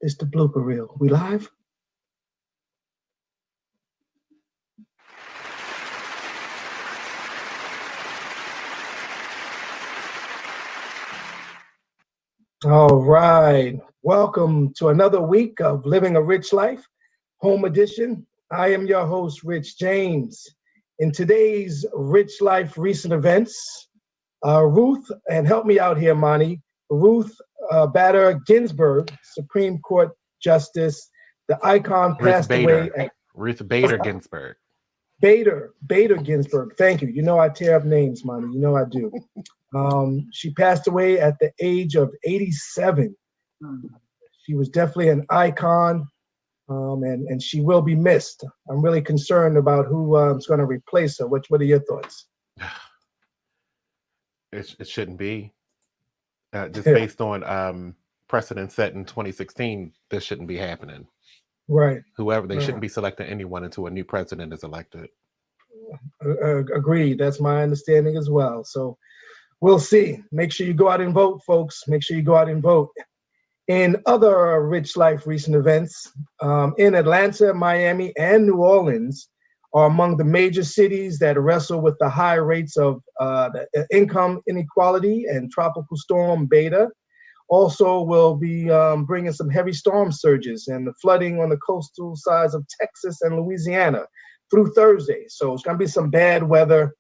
It's the blooper reel. We live? All right. Welcome to another week of Living a Rich Life, Home Edition. I am your host, Rich James. In today's Rich Life recent events, Ruth, and help me out here, Monty, Ruth Bader Ginsburg, Supreme Court Justice, the icon passed away at Ruth Bader Ginsburg. Bader Ginsburg. Thank you. You know I tear up names, Monty. You know I do. She passed away at the age of 87. She was definitely an icon, and she will be missed. I'm really concerned about who is going to replace her. What are your thoughts? It shouldn't be. Just based on precedent set in 2016, this shouldn't be happening. Right. Whoever, they shouldn't be selecting anyone until a new president is elected. Agreed. That's my understanding as well. So we'll see. Make sure you go out and vote, folks. Make sure you go out and vote. In other Rich Life recent events, in Atlanta, Miami, and New Orleans are among the major cities that wrestle with the high rates of the income inequality, and Tropical Storm Beta also will be bringing some heavy storm surges and the flooding on the coastal sides of Texas and Louisiana through Thursday. So it's going to be some bad weather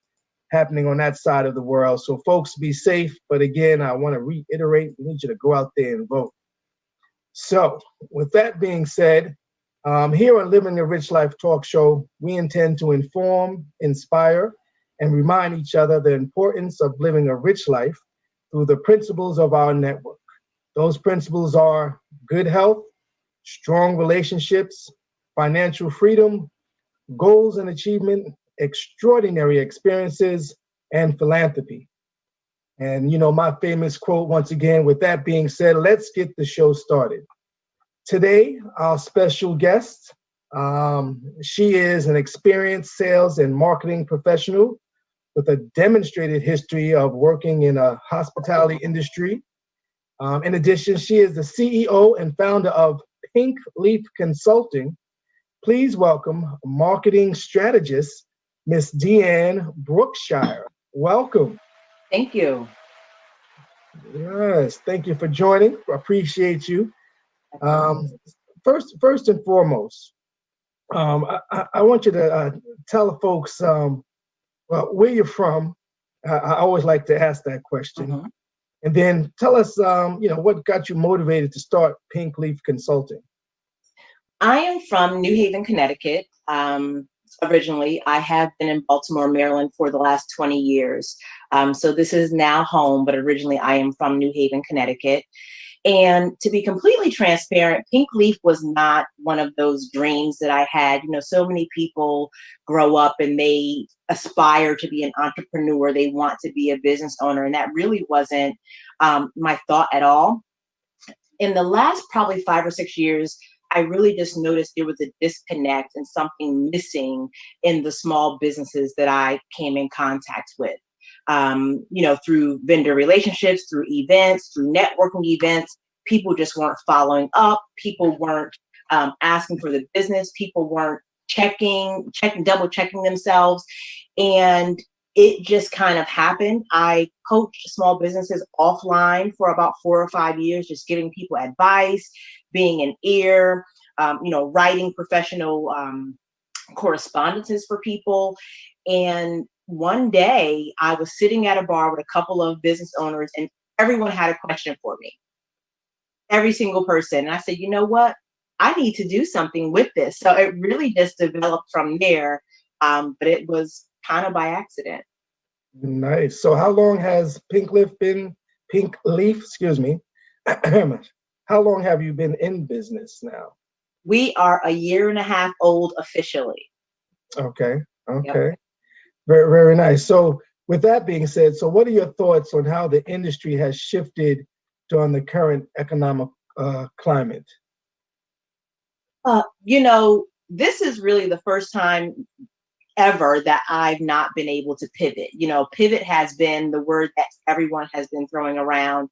happening on that side of the world. So folks, be safe. But again, I want to reiterate, we need you to go out there and vote. So with that being said, here on Living a Rich Life Talk Show, we intend to inform, inspire, and remind each other the importance of living a rich life through the principles of our network. Those principles are good health, strong relationships, financial freedom, goals and achievement, extraordinary experiences, and philanthropy. And you know, my famous quote, once again, with that being said, let's get the show started. Today, our special guest, she is an experienced sales and marketing professional with a demonstrated history of working in a hospitality industry. In addition, she is the CEO and founder of Pink Leaf Consulting. Please welcome marketing strategist, Miss Deanne Brookshire. Welcome. Thank you. Yes, thank you for joining. Appreciate you. First and foremost, I want you to tell folks where you're from. I always like to ask that question. Mm-hmm. And then tell us, what got you motivated to start Pink Leaf Consulting? I am from New Haven, Connecticut. Originally, I have been in Baltimore, Maryland for the last 20 years. So this is now home, but originally I am from New Haven, Connecticut. And to be completely transparent, Pink Leaf was not one of those dreams that I had. You know, so many people grow up and they aspire to be an entrepreneur. They want to be a business owner. And that really wasn't my thought at all. In the last probably 5 or 6 years, I really just noticed there was a disconnect and something missing in the small businesses that I came in contact with. Through vendor relationships, through events, through networking events, people just weren't following up. People weren't asking for the business. People weren't double checking themselves. And it just kind of happened. I coached small businesses offline for about 4 or 5 years, just giving people advice, being an ear, writing professional correspondences for people. And one day I was sitting at a bar with a couple of business owners and everyone had a question for me. Every single person. And I said, you know what? I need to do something with this. So it really just developed from there. But it was kind of by accident. Nice. So how long has Pink Leaf, how long have you been in business now? We are a year and a half old officially. Okay. Yep. Very, very nice. So with that being said, so what are your thoughts on how the industry has shifted during the current economic climate? This is really the first time ever that I've not been able to pivot. Pivot has been the word that everyone has been throwing around,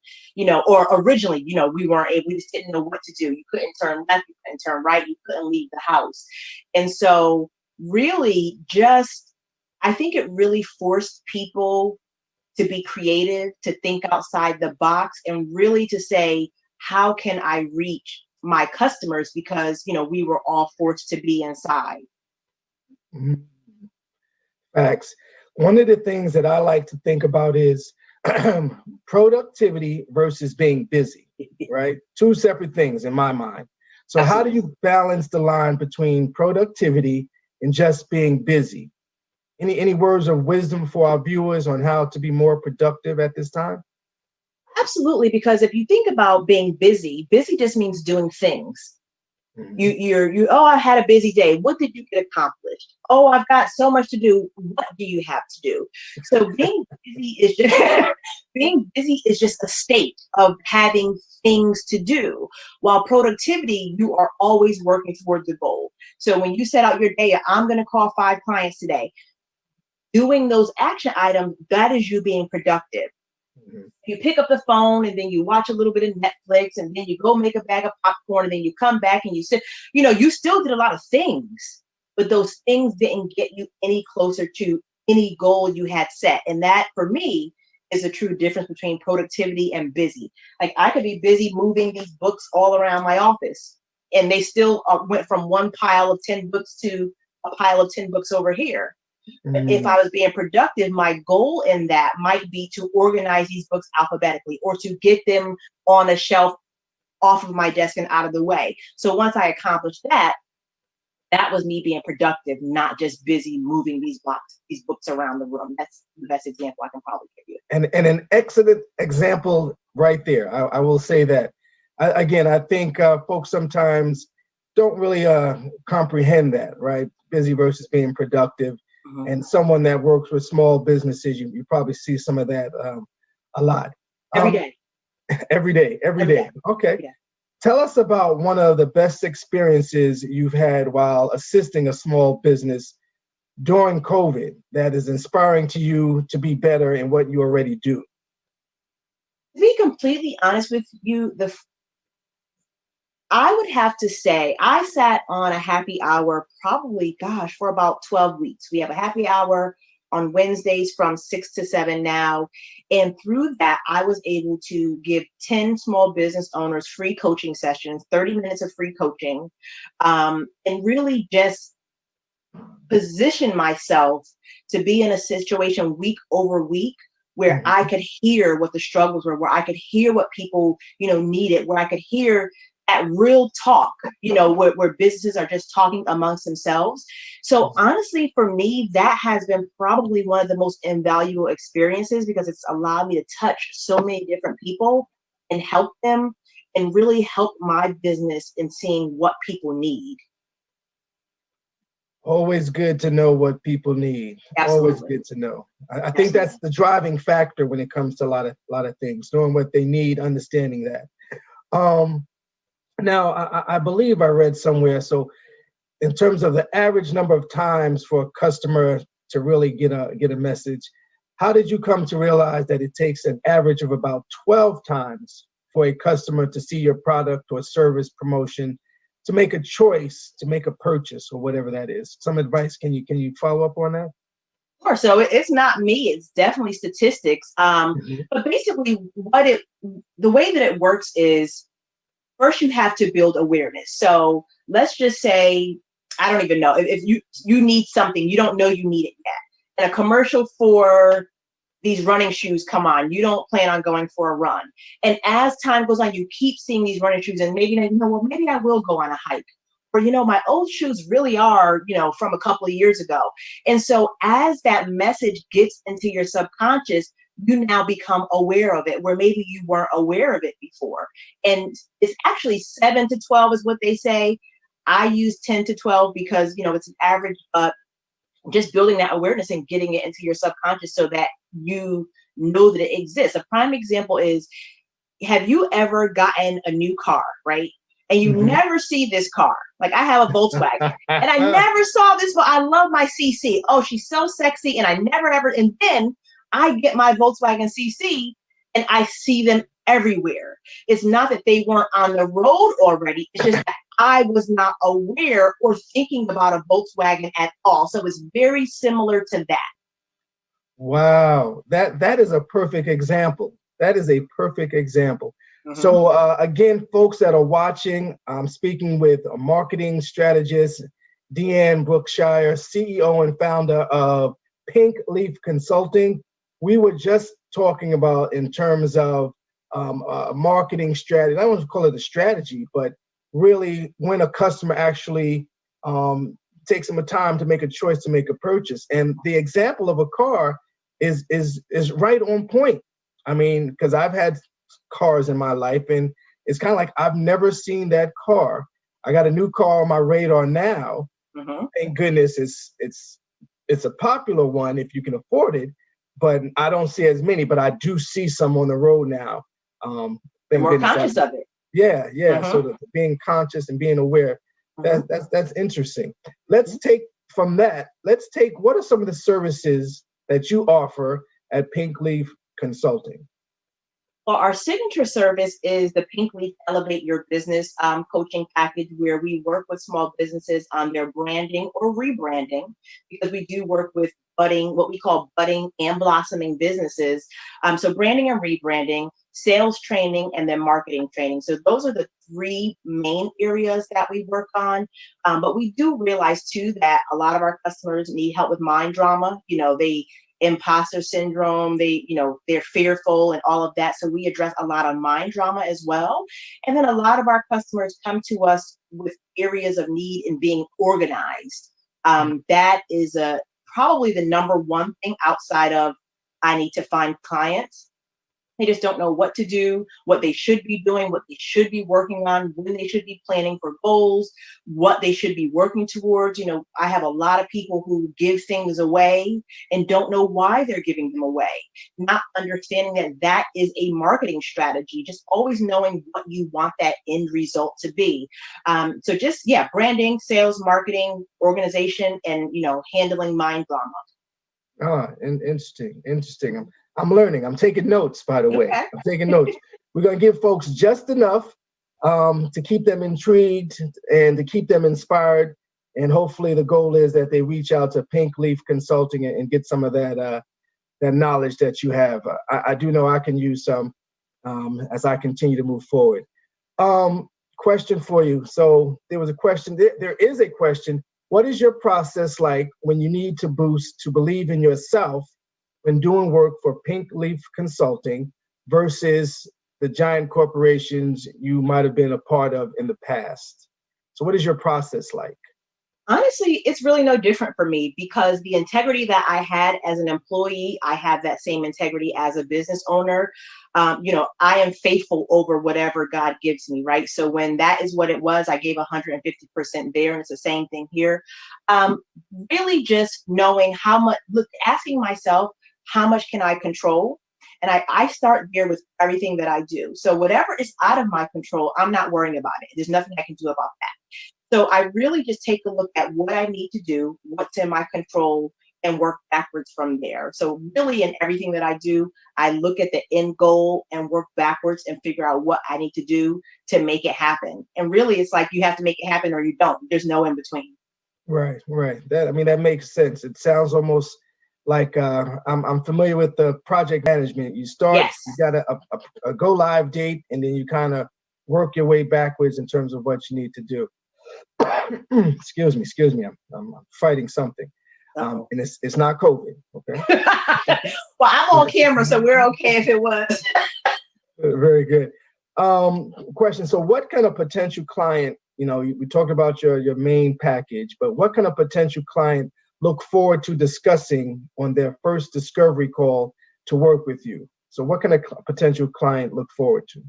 or originally, we just didn't know what to do. You couldn't turn left, you couldn't turn right, you couldn't leave the house. And so really I think it really forced people to be creative, to think outside the box, and really to say, how can I reach my customers? Because, we were all forced to be inside. Mhm. Facts. One of the things that I like to think about is productivity versus being busy, right? Two separate things in my mind. So how do you balance the line between productivity and just being busy? Any words of wisdom for our viewers on how to be more productive at this time? Absolutely, because if you think about being busy, busy just means doing things. Mhm. Oh, I had a busy day. What did you get accomplished? Oh, I've got so much to do. What do you have to do? So being busy is just being busy is just a state of having things to do. While productivity, you are always working towards the goal. So when you set out your day, I'm going to call 5 clients today. Doing those action items, that is you being productive. Mhm. You pick up the phone and then you watch a little bit of Netflix and then you go make a bag of popcorn and then you come back and you sit, you still did a lot of things, but those things didn't get you any closer to any goal you had set. And that for me is a true difference between productivity and busy. Like I could be busy moving these books all around my office and they still went from one pile of 10 books to a pile of 10 books over here. If I Mm. was being productive, my goal in that might be to organize these books alphabetically or to get them on a shelf off of my desk and out of the way. So once I accomplished that, that was me being productive, not just busy moving these books around the room. That's the best example I can probably give you. And an excellent example right there. I will say that. Again, I think folks sometimes don't really comprehend that, right? Busy versus being productive. Mhm. And someone that works with small businesses, you probably see some of that a lot. Every Um, day. every day, every Every day. day. Okay. Every day. Tell us about one of the best experiences you've had while assisting a small business during COVID that is inspiring to you to be better in what you already do. To be completely honest with you, I would have to say I sat on a happy hour probably, gosh, for about 12 weeks. We have a happy hour on Wednesdays from 6 to 7 now. And through that, I was able to give 10 small business owners free coaching sessions, 30 minutes of free coaching, and really just position myself to be in a situation week over week where I Mhm. could hear what the struggles were, where I could hear what people, needed, where I could hear at real talk, where businesses are just talking amongst themselves. So honestly, for me, that has been probably one of the most invaluable experiences because it's allowed me to touch so many different people and help them and really help my business in seeing what people need. Always good to know what people need. Always Absolutely. good to know. I think that's Absolutely. the driving factor when it comes to a lot of things, knowing what they need, understanding that. Um, Now, I believe I read somewhere. So, in terms of the average number of times for a customer to really get a message, how did you come to realize that it takes an average of about 12 times for a customer to see your product or service promotion to make a choice to make a purchase or whatever that is? Some advice? Can you follow up on that? Sure. So it's not me, it's definitely statistics. Mhm. But basically the way that it works is first you have to build awareness. So let's just say, I don't even know if you need something, you don't know you need it yet. And a commercial for these running shoes come on, you don't plan on going for a run. And as time goes on, you keep seeing these running shoes and maybe well, maybe I will go on a hike. Or, my old shoes really are, from a couple of years ago. And so as that message gets into your subconscious, you now become aware of it where maybe you weren't aware of it before. And it's actually 7 to 12 is what they say. I use 10 to 12 because, it's an average, but just building that awareness and getting it into your subconscious so that you know that it exists. A prime example is, have you ever gotten a new car, right? and you Mhm. never see this car. Like I have a Volkswagen and I never saw this, but I love my CC. Oh, she's so sexy. And I never ever, and then I get my Volkswagen CC and I see them everywhere. It's not that they weren't on the road already. It's just that I was not aware or thinking about a Volkswagen at all. So it's very similar to that. Wow, that is a perfect example. That is a perfect example. Mhm. So again, folks that are watching, I'm speaking with a marketing strategist, Deanne Brookshire, CEO and founder of Pink Leaf Consulting. We were just talking about in terms of marketing strategy. I don't want to call it a strategy, but really when a customer actually takes some time to make a choice to make a purchase. And the example of a car is right on point. I mean, because I've had cars in my life, and it's kind of like I've never seen that car. I got a new car on my radar now. Mhm. Thank goodness it's a popular one if you can afford it, but I don't see as many. But I do see some on the road now. You're Thank more goodness. conscious of it. Yeah, yeah. So Mhm. being conscious and being aware, Mhm. that's interesting. Let's take from that. Let's take what are some of the services that you offer at Pink Leaf Consulting? Well, our signature service is the Pink Leaf Elevate Your Business coaching package, where we work with small businesses on their branding or rebranding, because we do work with budding, what we call budding and blossoming businesses. So branding and rebranding, sales training, and then marketing training. So those are the three main areas that we work on. But we do realize too that a lot of our customers need help with mind drama. They imposter syndrome, they're fearful and all of that, so we address a lot of mind drama as well. And then a lot of our customers come to us with areas of need in being organized. That is probably the number one thing outside of I need to find clients. They just don't know what to do, what they should be doing, what they should be working on, when they should be planning for goals, what they should be working towards. I have a lot of people who give things away and don't know why they're giving them away, not understanding that that is a marketing strategy, just always knowing what you want that end result to be. So just, yeah, branding, sales, marketing, organization, and, handling mind drama. Interesting. I'm learning. I'm taking notes, by the way. Okay. I'm taking notes. We're going to give folks just enough to keep them intrigued and to keep them inspired. And hopefully the goal is that they reach out to Pink Leaf Consulting and get some of that knowledge that you have. I do know I can use some as I continue to move forward. Question for you. So there was a question. There is a question. What is your process like when you need to boost to believe in yourself when doing work for Pink Leaf Consulting versus the giant corporations you might have been a part of in the past? So what is your process like? Honestly, it's really no different for me, because the integrity that I had as an employee, I have that same integrity as a business owner. I am faithful over whatever God gives me, right? So when that is what it was, I gave 150% there, and it's the same thing here. Really just knowing how much, asking myself, how much can I control? And I start there with everything that I do. So whatever is out of my control, I'm not worrying about it. There's nothing I can do about that. So I really just take a look at what I need to do, what's in my control, and work backwards from there. So really in everything that I do, I look at the end goal and work backwards and figure out what I need to do to make it happen. And really it's like you have to make it happen or you don't. There's no in between. Right. That makes sense. It sounds almost like I'm familiar with the project management. You start, Yes. you got a go live date, and then you kind of work your way backwards in terms of what you need to do. Excuse me. I'm fighting something, and it's not COVID. Okay. Well, I'm on camera, so we're okay if it was. Very good. Question. So what kind of potential client, we talked about your main package, but what kind of potential client look forward to discussing on their first discovery call to work with you? So what kind of potential client look forward to?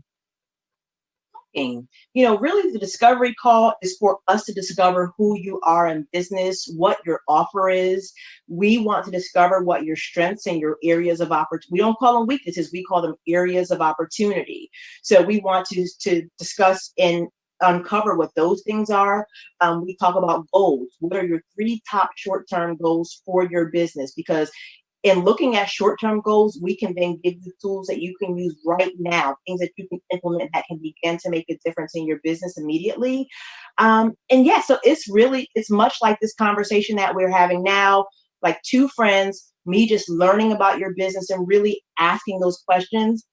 Really the discovery call is for us to discover who you are in business, what your offer is. We want to discover what your strengths and your areas of opportunity. We don't call them weaknesses, we call them areas of opportunity. So we want to discuss in uncover what those things are, we talk about goals. What are your 3 top short-term goals for your business? Because in looking at short-term goals, we can then give you tools that you can use right now, things that you can implement that can begin to make a difference in your business immediately. And yeah, so it's much like this conversation that we're having now, like 2 friends, me just learning about your business and really asking those questions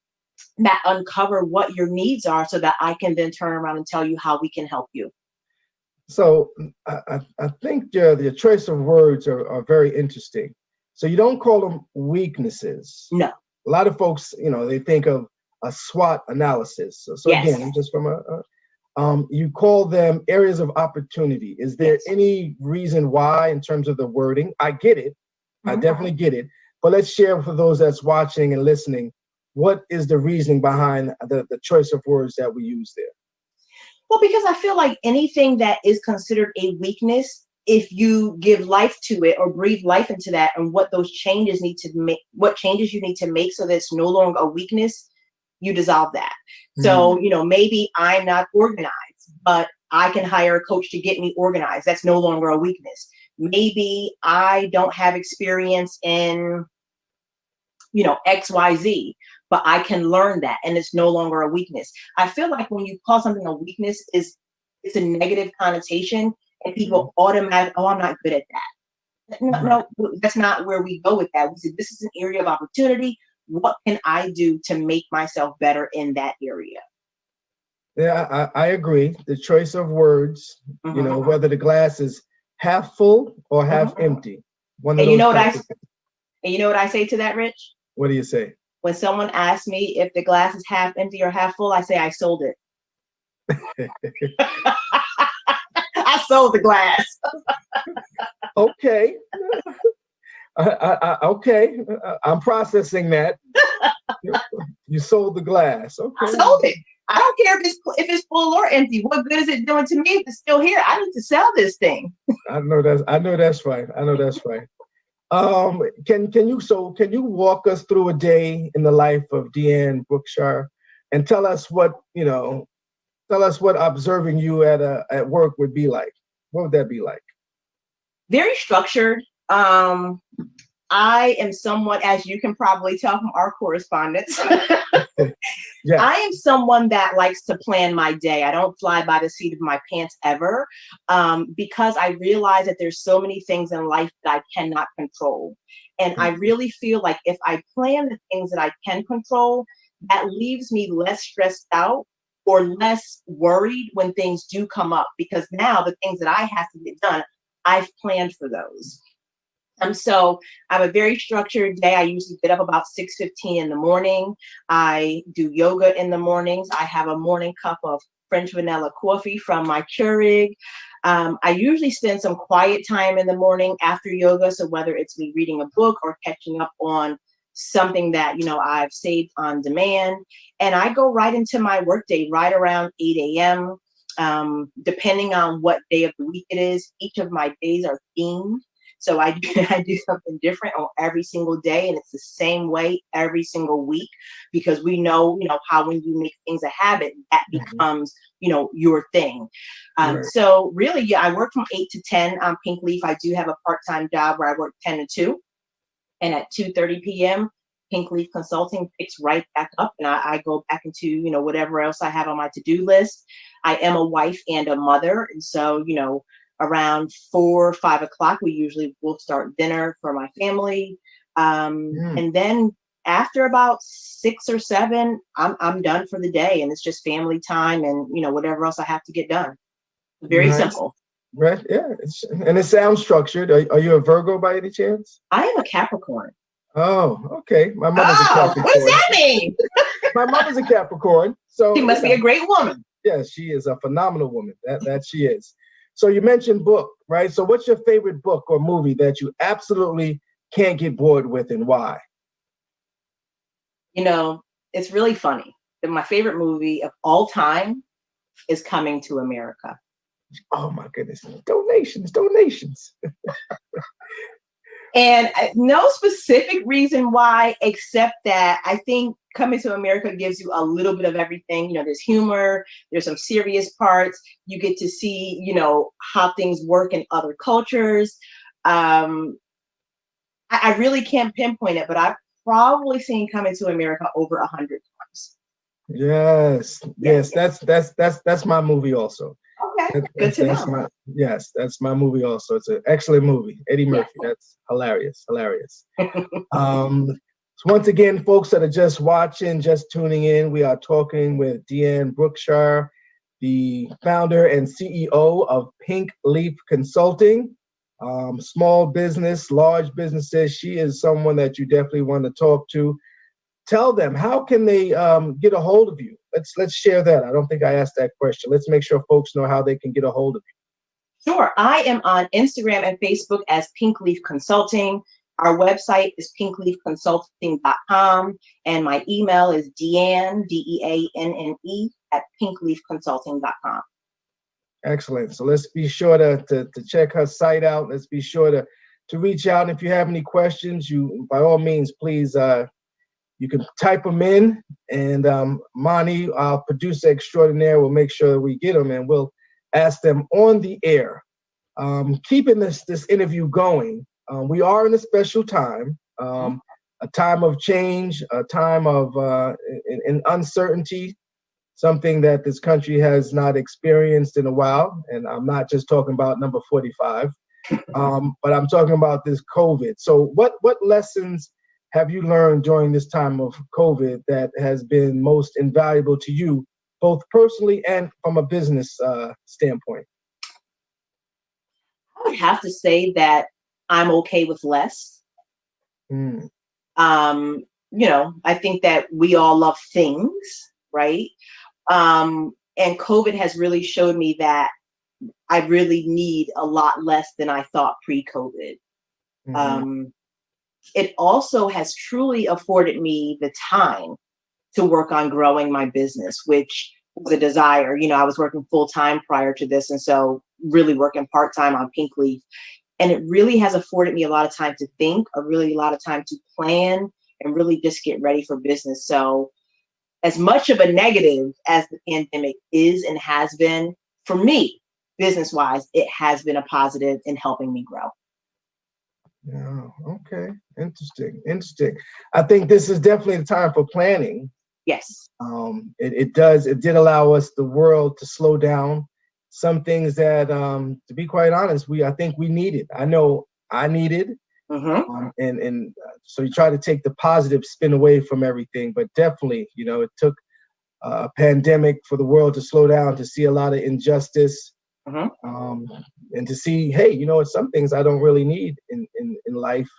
that uncover what your needs are so that I can then turn around and tell you how we can help you. So I think the choice of words are very interesting. So you don't call them weaknesses. No. A lot of folks, they think of a SWOT analysis. So Yes. again, I'm just from you call them areas of opportunity. Is there Yes. any reason why in terms of the wording? I get it. I definitely get it. But let's share for those that's watching and listening, what is the reasoning behind the choice of words that we use there? Well, because I feel like anything that is considered a weakness, if you give life to it or breathe life into that, and what those changes need to make, what changes you need to make so that it's no longer a weakness, you dissolve that. So, maybe I'm not organized, but I can hire a coach to get me organized. That's no longer a weakness. Maybe I don't have experience in, XYZ, but I can learn that and it's no longer a weakness. I feel like when you call something a weakness, it's a negative connotation and people automatically, oh, I'm not good at that. No, that's not where we go with that. We said, this is an area of opportunity. What can I do to make myself better in that area? Yeah, I agree. The choice of words, whether the glass is half full or half empty. One of And those you know what I say to that, Rich? What do you say? When someone asks me if the glass is half empty or half full, I say I sold it. I sold the glass. Okay. Okay. I'm processing that. You sold the glass. Okay. I sold it. I don't care if it's full or empty. What good is it doing to me if it's still here? I need to sell this thing. I know that's right. Can you walk us through a day in the life of Deanne Brookshire and tell us what observing you at work would be like? What would that be like? Very structured. I am someone, as you can probably tell from our correspondence, Yeah. I am someone that likes to plan my day. I don't fly by the seat of my pants ever, because I realize that there's so many things in life that I cannot control. And I really feel like if I plan the things that I can control, that leaves me less stressed out or less worried when things do come up, because now the things that I have to get done, I've planned for those. So I have a very structured day. I usually get up about 6:15 in the morning. I do yoga in the mornings. I have a morning cup of French vanilla coffee from my Keurig. I usually spend some quiet time in the morning after yoga. So whether it's me reading a book or catching up on something that, I've saved on demand. And I go right into my workday right around 8 a.m. Depending on what day of the week it is, each of my days are themed. So I do something different on every single day, and it's the same way every single week, because we know, how when you make things a habit, that becomes, your thing. Right. So really, yeah, I work from 8 to 10 on Pink Leaf. I do have a part-time job where I work 10 to 2, and at 2:30 p.m., Pink Leaf Consulting picks right back up, and I go back into, whatever else I have on my to-do list. I am a wife and a mother, and so, around 4 or 5 o'clock, we usually will start dinner for my family. And then after about 6 or 7, I'm done for the day, and it's just family time and, whatever else I have to get done. Very simple. Right. Yeah. And it sounds structured. Are you a Virgo by any chance? I am a Capricorn. Oh, okay. My mother's a Capricorn. What does that mean? My mother's a Capricorn. So She must be a great woman. Yes, she is a phenomenal woman. That she is. So you mentioned book, right? So what's your favorite book or movie that you absolutely can't get bored with, and why? It's really funny that my favorite movie of all time is Coming to America. Oh my goodness. Donations. And no specific reason why, except that I think Coming to America gives you a little bit of everything. You know, there's humor, there's some serious parts. You get to see, you know, how things work in other cultures. I really can't pinpoint it, but I've probably seen Coming to America over 100 times. Yes, that's my movie also. Okay, good to know. That's my movie also. It's an excellent movie. Eddie Murphy. Yeah. That's hilarious. So once again, folks that are just watching, just tuning in, we are talking with Deanne Brookshire, the founder and CEO of Pink Leaf Consulting. Small business, large businesses. She is someone that you definitely want to talk to. Tell them, how can they get a hold of you? Let's share that. I don't think I asked that question. Let's make sure folks know how they can get a hold of you. Sure. I am on Instagram and Facebook as Pink Leaf Consulting. Our website is pinkleafconsulting.com, and my email is Deanne, DEANNE, at pinkleafconsulting.com. Excellent. So let's be sure to check her site out. Let's be sure to reach out. And if you have any questions, you by all means, please, you can type them in, and Mani, our producer extraordinaire, will make sure that we get them, and we'll ask them on the air. Keeping this interview going, we are in a special time, a time of change, a time of in uncertainty, something that this country has not experienced in a while. And I'm not just talking about number 45, but I'm talking about this COVID. So what lessons have you learned during this time of COVID that has been most invaluable to you, both personally and from a business standpoint? I would have to say that I'm okay with less. You know, I think that we all love things, right? And COVID has really showed me that I really need a lot less than I thought pre-COVID. It also has truly afforded me the time to work on growing my business, which was a desire. You know, I was working full time prior to this, and so really working part time on Pink Leaf. And it really has afforded me a lot of time to think, a lot of time to plan, and really just get ready for business. So as much of a negative as the pandemic is and has been, for me, business-wise, it has been a positive in helping me grow. Yeah, okay. Interesting. I think this is definitely the time for planning. Yes. It did allow us, the world, to slow down. Some things that, to be quite honest, I think we needed. I know I needed. And so you try to take the positive spin away from everything, but definitely, you know, it took a pandemic for the world to slow down, to see a lot of injustice, and to see, hey, you know, some things I don't really need in life,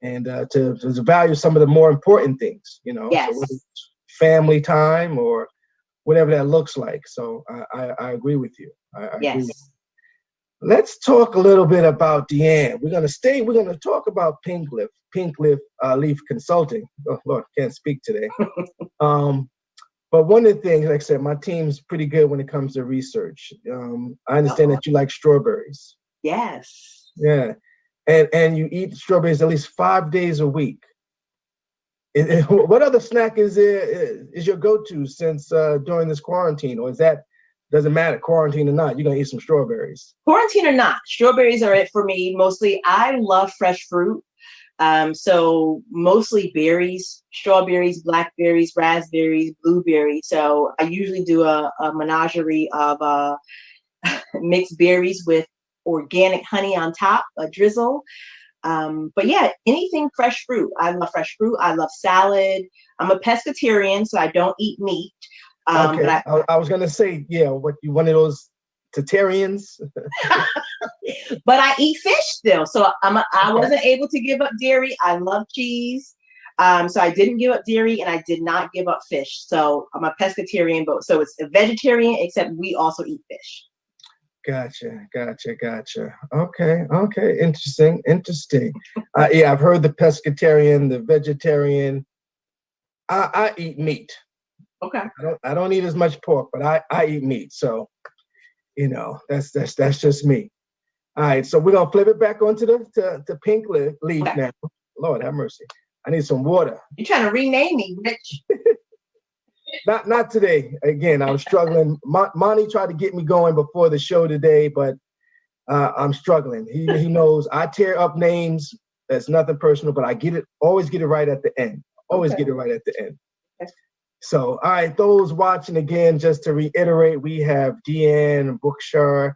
and to value some of the more important things, you know. Yes. So whether it's family time or whatever that looks like. So I agree with you. I agree with you. Let's talk a little bit about Deanne. We're gonna talk about Pink Leaf Consulting. Oh Lord, can't speak today. But one of the things, like I said, my team's pretty good when it comes to research. I understand that you like strawberries. Yes. Yeah, and you eat strawberries at least 5 days a week. What other snack is your go-to since during this quarantine, or doesn't matter, quarantine or not, you're gonna eat some strawberries? Quarantine or not, strawberries are it for me. Mostly, I love fresh fruit. So mostly berries, strawberries, blackberries, raspberries, blueberries. So I usually do a menagerie of mixed berries with organic honey on top, a drizzle. But yeah, anything fresh fruit. I love fresh fruit. I love salad. I'm a pescatarian, so I don't eat meat. Okay, but I was gonna say, yeah, what, you one of those Tatarians? But I eat fish still, so I wasn't able to give up dairy. I love cheese, so I didn't give up dairy, and I did not give up fish. So I'm a pescatarian, but so it's a vegetarian, except we also eat fish. Gotcha. Okay, interesting. Yeah, I've heard the pescatarian, the vegetarian. I eat meat. Okay. I don't eat as much pork, but I eat meat. So, you know, that's just me. All right, so we're gonna flip it back onto the Pink Leaf now. Lord have mercy. I need some water. You're trying to rename me, Rich. Not today. Again, I was struggling. Monty tried to get me going before the show today, but I'm struggling. He knows I tear up names. That's nothing personal, but I always get it right at the end. Always get it right at the end. Okay. So, all right, those watching again, just to reiterate, we have Deanne Bookshire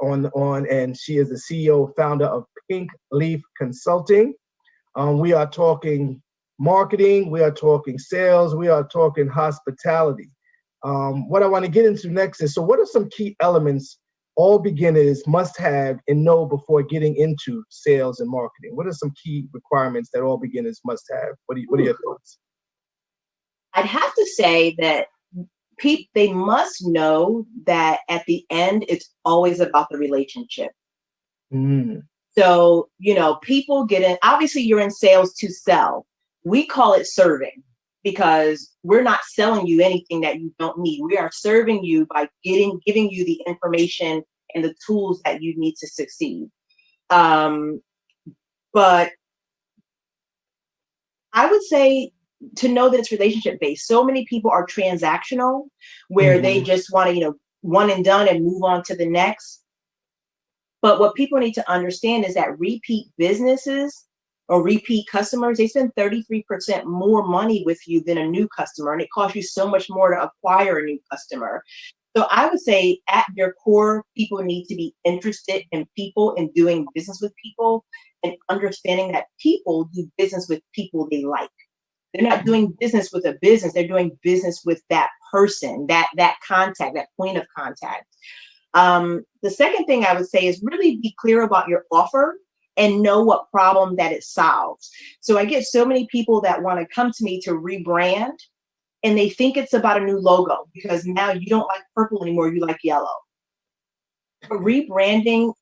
on, and she is the CEO, founder of Pink Leaf Consulting. We are talking marketing, we are talking sales, we are talking hospitality. What I want to get into next is, so what are some key elements all beginners must have and know before getting into sales and marketing? What are some key requirements that all beginners must have? What are your thoughts? I'd have to say that they must know that at the end, it's always about the relationship. Mm. So, people get in, obviously you're in sales to sell. We call it serving because we're not selling you anything that you don't need. We are serving you by giving you the information and the tools that you need to succeed. But I would say to know that it's relationship based. So many people are transactional where they just want to, one and done and move on to the next. But what people need to understand is that repeat businesses or repeat customers, they spend 33% more money with you than a new customer. And it costs you so much more to acquire a new customer. So I would say at their core, people need to be interested in people and doing business with people and understanding that people do business with people they like. They're not doing business with a business. They're doing business with that person, that contact, that point of contact. The second thing I would say is really be clear about your offer and know what problem that it solves. So I get so many people that want to come to me to rebrand and they think it's about a new logo because now you don't like purple anymore, you like yellow. Rebranding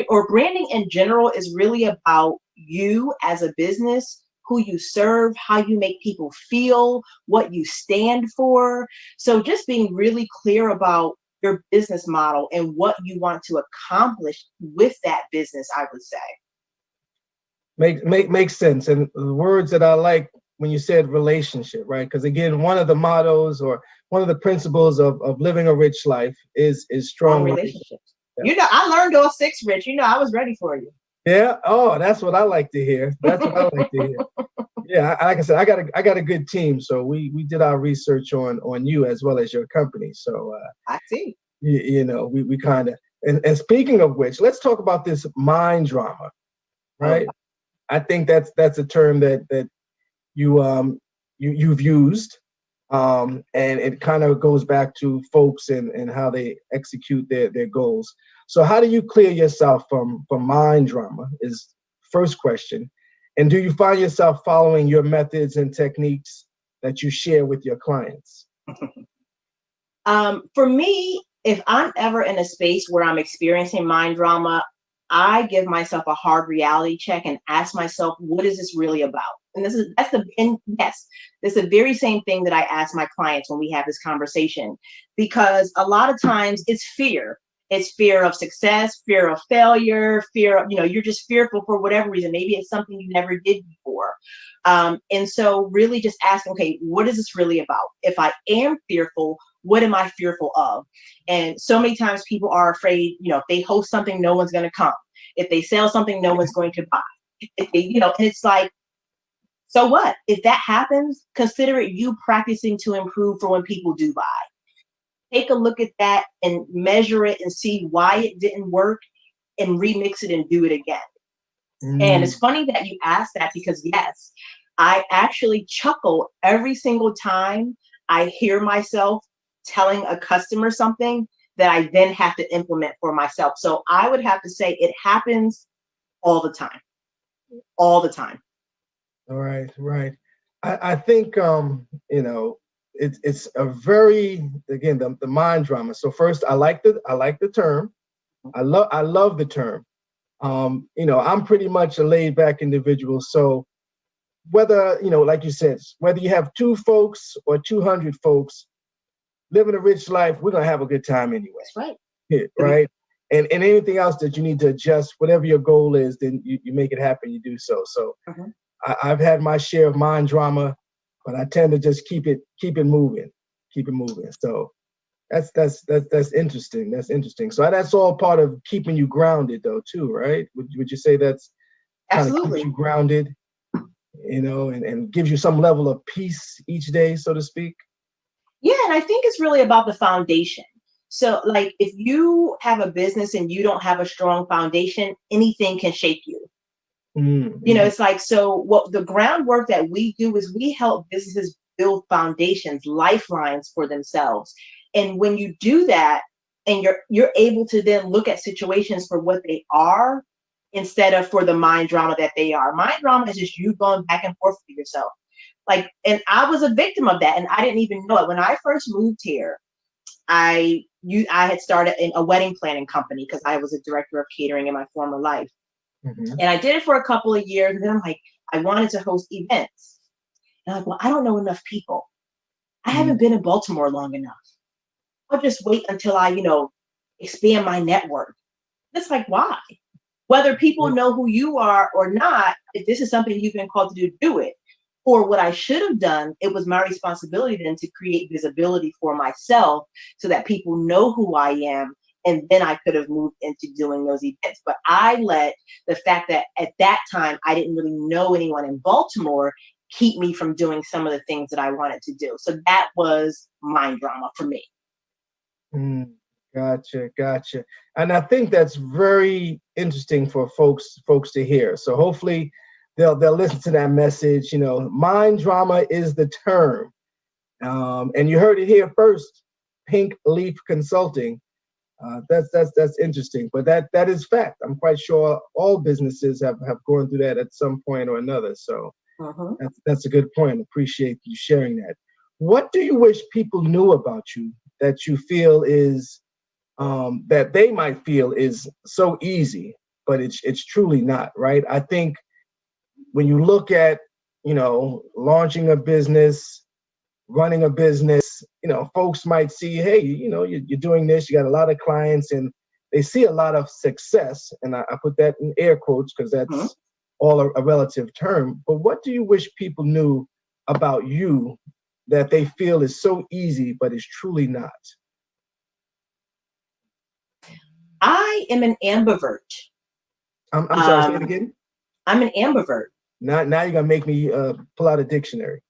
or branding in general is really about you as a business, who you serve, how you make people feel, what you stand for. So just being really clear about your business model and what you want to accomplish with that business, I would say. Makes sense. And the words that I like when you said relationship, right? Because again, one of the mottos or one of the principles of living a rich life is strong relationships. Yeah. I learned all 6, Rich. I was ready for you. Yeah. Oh, that's what I like to hear. That's what I like to hear. Yeah, like I said, I got a good team. So we did our research on you as well as your company. So I see. We kind of and speaking of which, let's talk about this mind drama, right? I think that's a term that you've used, and it kind of goes back to folks and how they execute their goals. So how do you clear yourself from mind drama is first question. And do you find yourself following your methods and techniques that you share with your clients? For me, if I'm ever in a space where I'm experiencing mind drama, I give myself a hard reality check and ask myself, what is this really about? And that's the very same thing that I ask my clients when we have this conversation, because a lot of times it's fear. It's fear of success, fear of failure, fear of, you're just fearful for whatever reason. Maybe it's something you never did before. And so really just asking, okay, what is this really about? If I am fearful, what am I fearful of? And so many times people are afraid, if they host something, no one's going to come. If they sell something, no one's going to buy. If they, and it's like, so what? If that happens, consider it you practicing to improve for when people do buy. Take a look at that and measure it and see why it didn't work and remix it and do it again. And it's funny that you asked that because yes, I actually chuckle every single time I hear myself telling a customer something that I then have to implement for myself. So I would have to say it happens all the time. All the time. All right, right. I think it's a very, again, the mind drama. So first, I like the term. I love the term. I'm pretty much a laid back individual. So whether, like you said, whether you have 2 folks or 200 folks living a rich life, we're going to have a good time anyway. That's right. Yeah, right. And anything else that you need to adjust, whatever your goal is, then you make it happen, you do so. So I've had my share of mind drama, but I tend to just keep it moving, So that's interesting. That's interesting. So that's all part of keeping you grounded, though, too, right? Would you say that's kind of keeps Absolutely. you grounded, and gives you some level of peace each day, so to speak? Yeah, and I think it's really about the foundation. So, like, if you have a business and you don't have a strong foundation, anything can shake you. Mm-hmm. It's like, so what the groundwork that we do is we help businesses build foundations, lifelines for themselves. And when you do that, and you're able to then look at situations for what they are instead of for the mind drama that they are. Mind drama is just you going back and forth with yourself. Like, and I was a victim of that, and I didn't even know it. When I first moved here, I had started in a wedding planning company because I was a director of catering in my former life. Mm-hmm. And I did it for a couple of years. And then I'm like, I wanted to host events. And I'm like, well, I don't know enough people. I haven't been in Baltimore long enough. I'll just wait until I, expand my network. It's like, why? Whether people know who you are or not, if this is something you've been called to do it. Or what I should have done, it was my responsibility then to create visibility for myself so that people know who I am. And then I could have moved into doing those events. But I let the fact that at that time I didn't really know anyone in Baltimore keep me from doing some of the things that I wanted to do. So that was mind drama for me. Gotcha. And I think that's very interesting for folks to hear. So hopefully they'll listen to that message. Mind drama is the term, and you heard it here first. Pink Leaf Consulting. That's interesting, but that is fact. I'm quite sure all businesses have gone through that at some point or another. So that's a good point. Appreciate you sharing that. What do you wish people knew about you that you feel is that they might feel is so easy, but it's truly not, right? I think when you look at launching a business, running a business, folks might see, hey, you're doing this, you got a lot of clients, and they see a lot of success, and I put that in air quotes because that's all a relative term. But what do you wish people knew about you that they feel is so easy, but is truly not? I am an ambivert. I'm sorry, say it again. I'm an ambivert. Now you're gonna make me pull out a dictionary.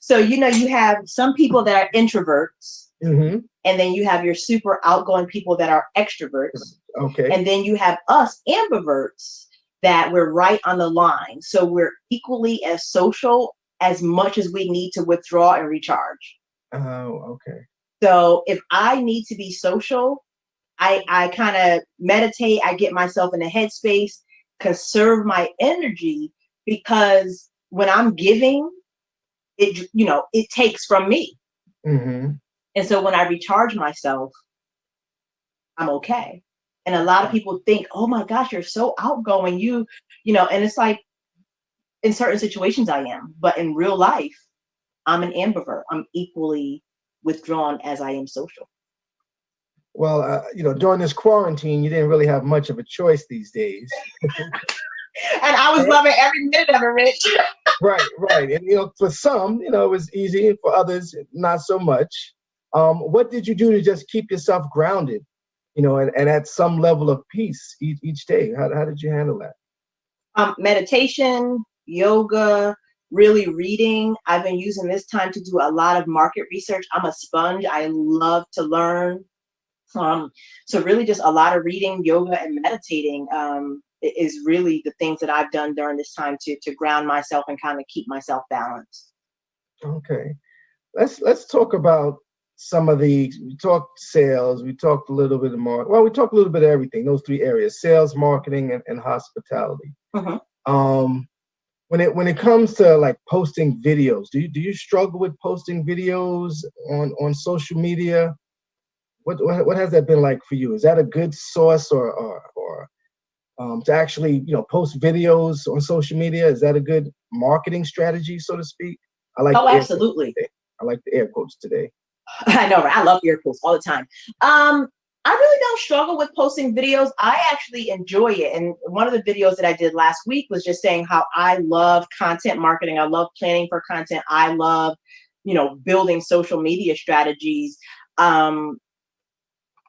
So you have some people that are introverts, Mm-hmm. and then you have your super outgoing people that are extroverts. Okay. And then you have us ambiverts that we're right on the line. So we're equally as social as much as we need to withdraw and recharge. Oh, okay. So if I need to be social, I kind of meditate, I get myself in a headspace, conserve my energy, because when I'm giving, it takes from me. Mm-hmm. And so when I recharge myself, I'm okay. And a lot of people think, oh my gosh, you're so outgoing. And it's like in certain situations I am, but in real life, I'm an ambivert. I'm equally withdrawn as I am social. Well, during this quarantine, you didn't really have much of a choice these days. And I was loving every minute of it, Rich. Right. And, for some, it was easy. For others, not so much. What did you do to just keep yourself grounded, and at some level of peace each day? How did you handle that? Meditation, yoga, really reading. I've been using this time to do a lot of market research. I'm a sponge. I love to learn. So really just a lot of reading, yoga, and meditating is really the things that I've done during this time to ground myself and kind of keep myself balanced. Okay. Let's talk about some of we talked sales, we talked a little bit of we talked a little bit of everything, those three areas: sales, marketing, and hospitality. When it comes to like posting videos, do you struggle with posting videos on social media? What has that been like for you? Is that a good source or to actually post videos on social media? Is that a good marketing strategy, so to speak? Oh, absolutely. I like the air quotes today. I know, right? I love air quotes all the time. I really don't struggle with posting videos. I actually enjoy it. And one of the videos that I did last week was just saying how I love content marketing. I love planning for content. I love, building social media strategies. And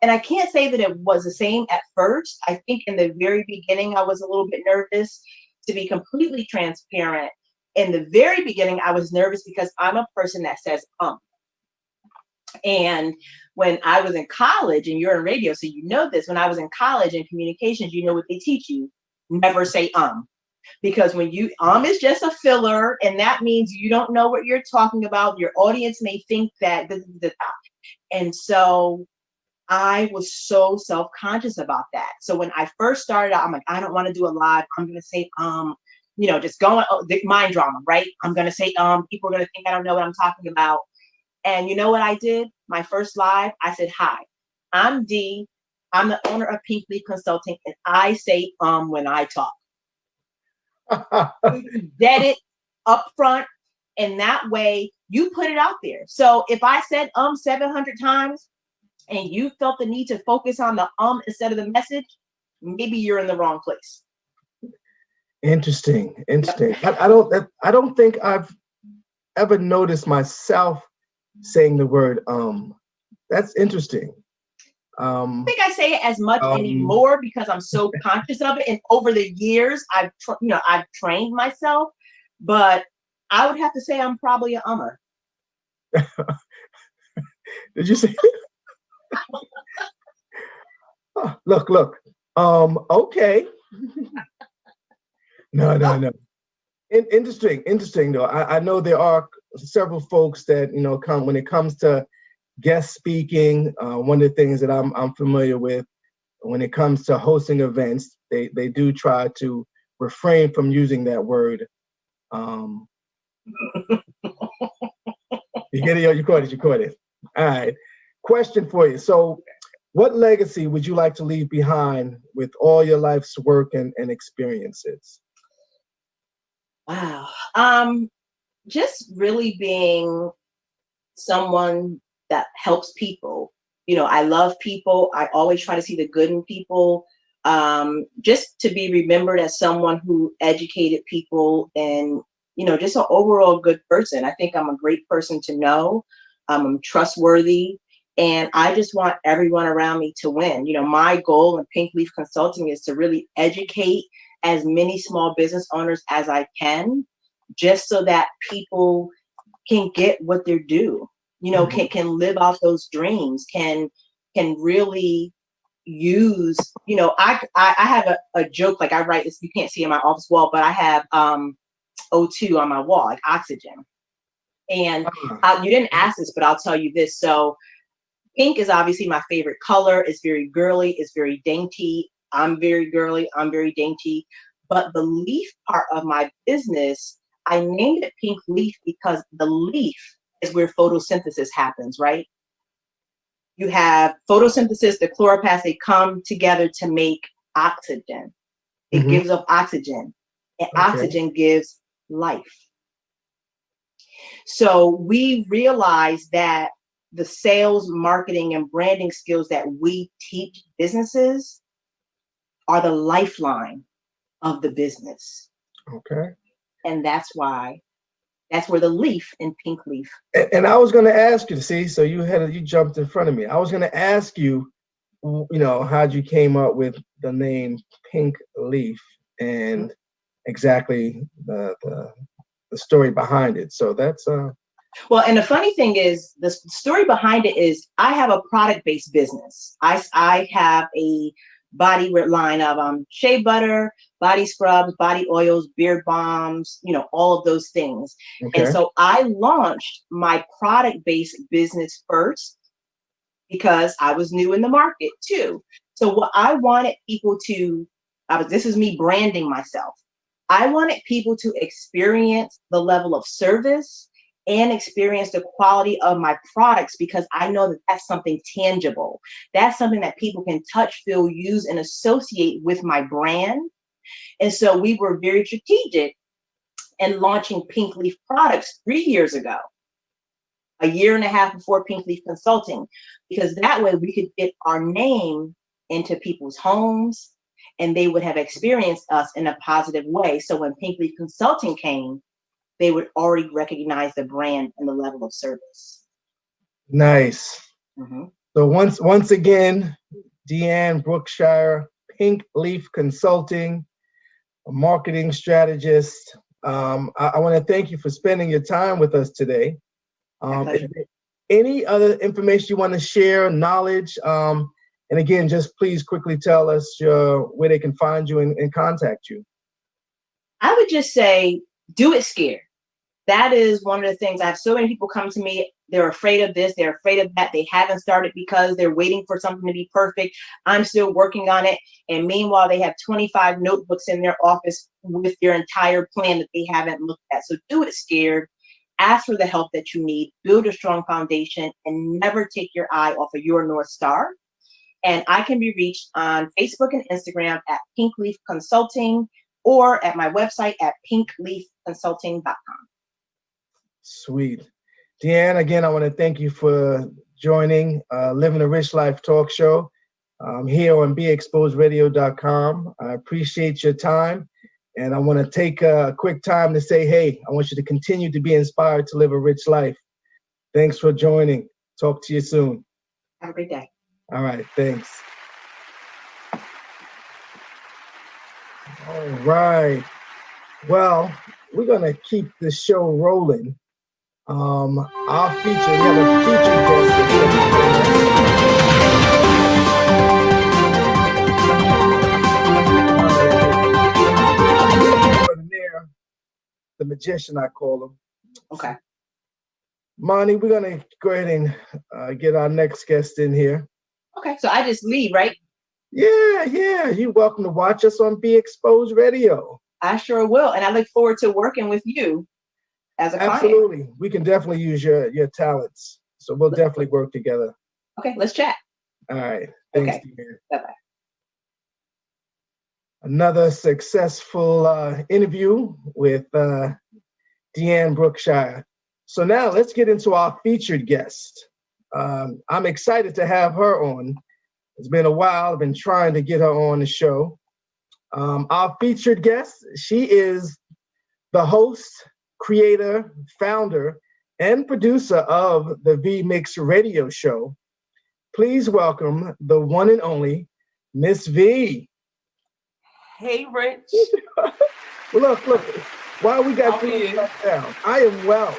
I can't say that it was the same at first. I think in the very beginning, I was a little bit nervous. To be completely transparent, in the very beginning, I was nervous because I'm a person that says, And when I was in college, and you're in radio, so you know this, when I was in college in communications, you know what they teach you? Never say because when you is just a filler, and that means you don't know what you're talking about. Your audience may think that and so I was so self-conscious about that. So when I first started out, I'm like, I don't want to do a live. I'm going to say, just going, the mind drama, right? I'm going to say, people are going to think I don't know what I'm talking about. And you know what I did? My first live, I said, hi, I'm Dee. I'm the owner of Pink Leaf Consulting, and I say, when I talk. Get it up front. And that way you put it out there. So if I said, 700 times, and you felt the need to focus on the instead of the message, maybe you're in the wrong place. Interesting. I don't think I've ever noticed myself saying the word That's interesting. I think I say it as much anymore because I'm so conscious of it, and over the years I've trained myself, but I would have to say I'm probably a ummer. Did you say? Oh, look. Okay. No. Interesting though. I know there are several folks that come when it comes to guest speaking. One of the things that I'm familiar with when it comes to hosting events, they do try to refrain from using that word. You get it? You caught it. All right. Question for you. So, what legacy would you like to leave behind with all your life's work and experiences? Wow. Just really being someone that helps people. I love people. I always try to see the good in people. Just to be remembered as someone who educated people and, just an overall good person. I think I'm a great person to know. I'm trustworthy. And I just want everyone around me to win. My goal in Pink Leaf Consulting is to really educate as many small business owners as I can, just so that people can get what they're due, can live out those dreams, can really use, I have a joke, like I write this, you can't see in my office wall, but I have O2 on my wall, like oxygen. And you didn't ask this, but I'll tell you this. So pink is obviously my favorite color. It's very girly. It's very dainty. I'm very girly. I'm very dainty. But the leaf part of my business, I named it Pink Leaf because the leaf is where photosynthesis happens, right? You have photosynthesis, the chloroplasts, they come together to make oxygen. It gives off oxygen, and oxygen gives life. So we realize that the sales, marketing, and branding skills that we teach businesses are the lifeline of the business. Okay. And that's where the leaf in Pink Leaf. And I was going to ask you, so you jumped in front of me. I was going to ask you, how'd you came up with the name Pink Leaf and exactly the story behind it. So that's well, and the funny thing is, the story behind it is I have a product-based business. I have a body line of shea butter, body scrubs, body oils, beard balms, all of those things. Okay. And so I launched my product-based business first because I was new in the market too. So what I wanted people to, this is me branding myself. I wanted people to experience the level of service and experience the quality of my products, because I know that that's something tangible. That's something that people can touch, feel, use, and associate with my brand. And so we were very strategic in launching Pink Leaf products 3 years ago. a year and a half before Pink Leaf Consulting, because that way we could get our name into people's homes and they would have experienced us in a positive way. So when Pink Leaf Consulting came, they would already recognize the brand and the level of service. Nice. Mm-hmm. So once again, Deanne Brookshire, Pink Leaf Consulting, a marketing strategist. I want to thank you for spending your time with us today. Is there any other information you want to share, knowledge? And again, just please quickly tell us where they can find you and contact you. I would just say, do it scared. That is one of the things. I have so many people come to me. They're afraid of this. They're afraid of that. They haven't started because they're waiting for something to be perfect. I'm still working on it. And meanwhile, they have 25 notebooks in their office with their entire plan that they haven't looked at. So do it scared. Ask for the help that you need. Build a strong foundation and never take your eye off of your North Star. And I can be reached on Facebook and Instagram at Pink Leaf Consulting or at my website at pinkleafconsulting.com. Sweet. Deanne, again, I want to thank you for joining Living a Rich Life talk show here on BeExposedRadio.com. I appreciate your time. And I want to take a quick time to say, hey, I want you to continue to be inspired to live a rich life. Thanks for joining. Talk to you soon. Have a great day. All right, thanks. All right. Well, we're going to keep the show rolling. Our feature, we have a featured guest. The magician, I call him. Okay. Monty, we're going to go ahead and get our next guest in here. Okay, so I just leave, right? Yeah. You're welcome to watch us on Be Exposed Radio. I sure will. And I look forward to working with you as a client. Absolutely. We can definitely use your talents. So we'll definitely work together. Okay, let's chat. All right. Thanks, Okay. Deanne. Bye-bye. Another successful interview with Deanne Brookshire. So now let's get into our featured guest. I'm excited to have her on. It's been a while. I've been trying to get her on the show. Our featured guest, she is the host, creator, founder, and producer of the V-Mix radio show. Please welcome the one and only Miss V. Hey, Rich. Well, look. Why we got you down? I am well.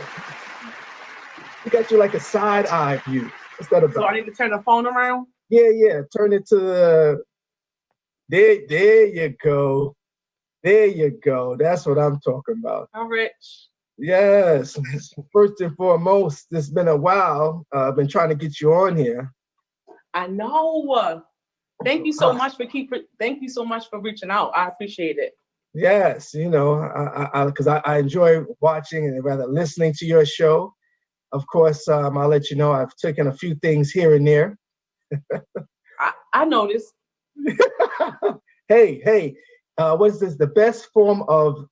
We got you like a side eye view. What's that about? So I need to turn the phone around? Yeah. Turn it to the. There you go. There you go. That's what I'm talking about. I'm Rich. Yes. First and foremost, it's been a while. I've been trying to get you on here. I know. Thank you so much Thank you so much for reaching out. I appreciate it. Yes, because I enjoy watching and rather listening to your show. Of course, I'll let you know I've taken a few things here and there. I noticed. Hey, what is this? The best form of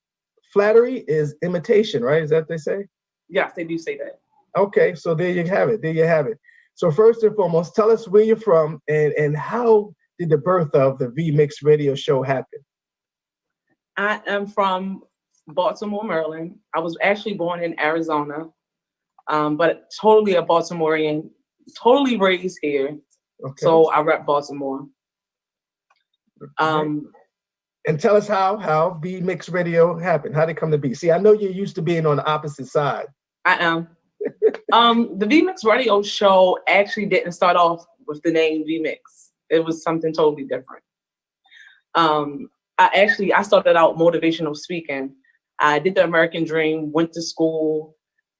flattery is imitation, right? Is that what they say? Yes, they do say that. Okay, so there you have it. So first and foremost, tell us where you're from and how did the birth of the V-Mix radio show happen? I am from Baltimore, Maryland. I was actually born in Arizona, but totally a Baltimorean, totally raised here. Okay. So I rep Baltimore. And tell us how V-Mix Radio happened. How did it come to be? See, I know you're used to being on the opposite side. I am. The V-Mix Radio show actually didn't start off with the name V-Mix. It was something totally different. I started out motivational speaking. I did the American Dream, went to school,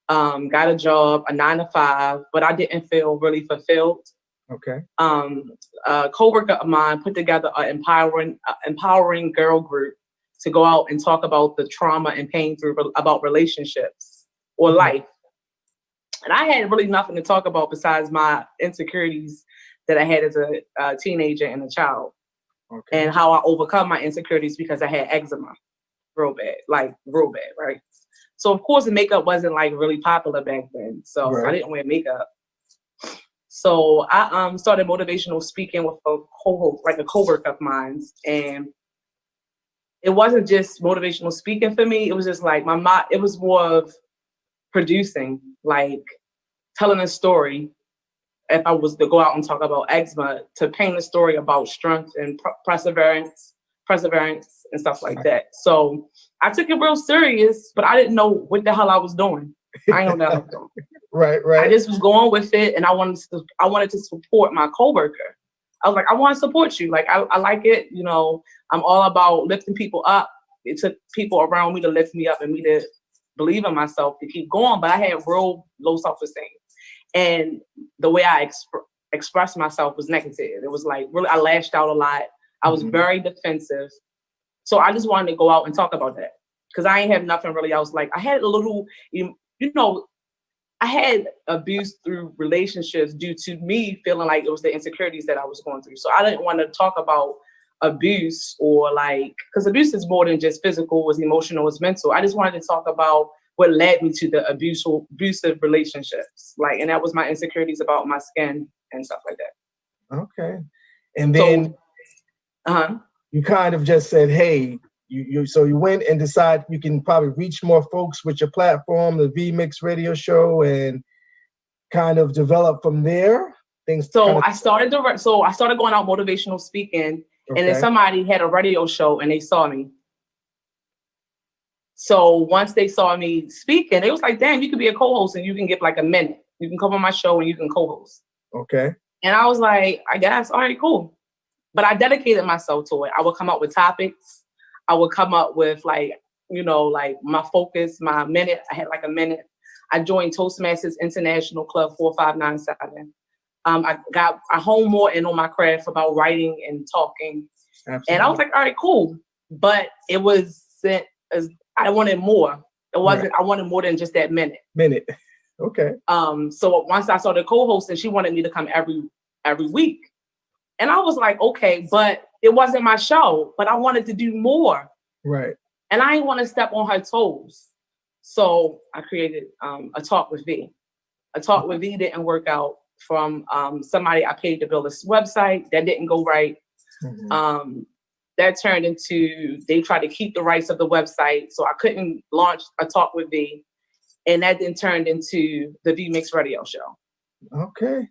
got a job, a 9-to-5, but I didn't feel really fulfilled. Okay. A coworker of mine put together an empowering girl group to go out and talk about the trauma and pain about relationships or life. And I had really nothing to talk about besides my insecurities that I had as a teenager and a child. Okay. And how I overcome my insecurities because I had eczema real bad, right? So of course the makeup wasn't like really popular back then. So I Right. didn't wear makeup. So I started motivational speaking with a co-host, like a coworker of mine. And it wasn't just motivational speaking for me. It was just like it was more of producing, like telling a story. If I was to go out and talk about eczema, to paint a story about strength and perseverance and stuff like that. So I took it real serious, but I didn't know what the hell I was doing. I didn't know what I was doing. Right. I just was going with it, and I wanted to support my coworker. I was like, I want to support you. Like I like it. You know, I'm all about lifting people up. It took people around me to lift me up and me to believe in myself to keep going. But I had real low self-esteem, and the way I expressed myself was negative. It was like really, I lashed out a lot. I was very defensive. So I just wanted to go out and talk about that because I ain't have nothing really else. Like I had a little, you know, I had abuse through relationships due to me feeling like it was the insecurities that I was going through. So I didn't want to talk about abuse or like, because abuse is more than just physical, it's emotional, it's mental. I just wanted to talk about what led me to the abusive relationships. Like, and that was my insecurities about my skin and stuff like that. Okay. And then you kind of just said, hey, so you went and decided you can probably reach more folks with your platform, the VMix radio show, and kind of develop from there. I started going out motivational speaking, and then somebody had a radio show and they saw me. So once they saw me speaking, they was like, damn, you could be a co-host and you can get like a minute. You can come on my show and you can co-host. Okay. And I was like, I guess, all right, cool. But I dedicated myself to it. I would come up with topics. I would come up with like, you know, like my focus, my minute. I had like a minute. I joined Toastmasters International Club 4597. I honed more in on my craft about writing and talking. Absolutely. And I was like, all right, cool. But it was, I wanted more. It wasn't, I wanted more than just that minute. Okay. So once I started co-hosting, she wanted me to come every week. And I was like, okay, but it wasn't my show, but I wanted to do more. Right. And I didn't want to step on her toes. So I created a Talk with V. A Talk with V didn't work out from somebody I paid to build a website. That didn't go right. That turned into, they tried to keep the rights of the website. So I couldn't launch a Talk with V. And that then turned into the VMix radio show. Okay.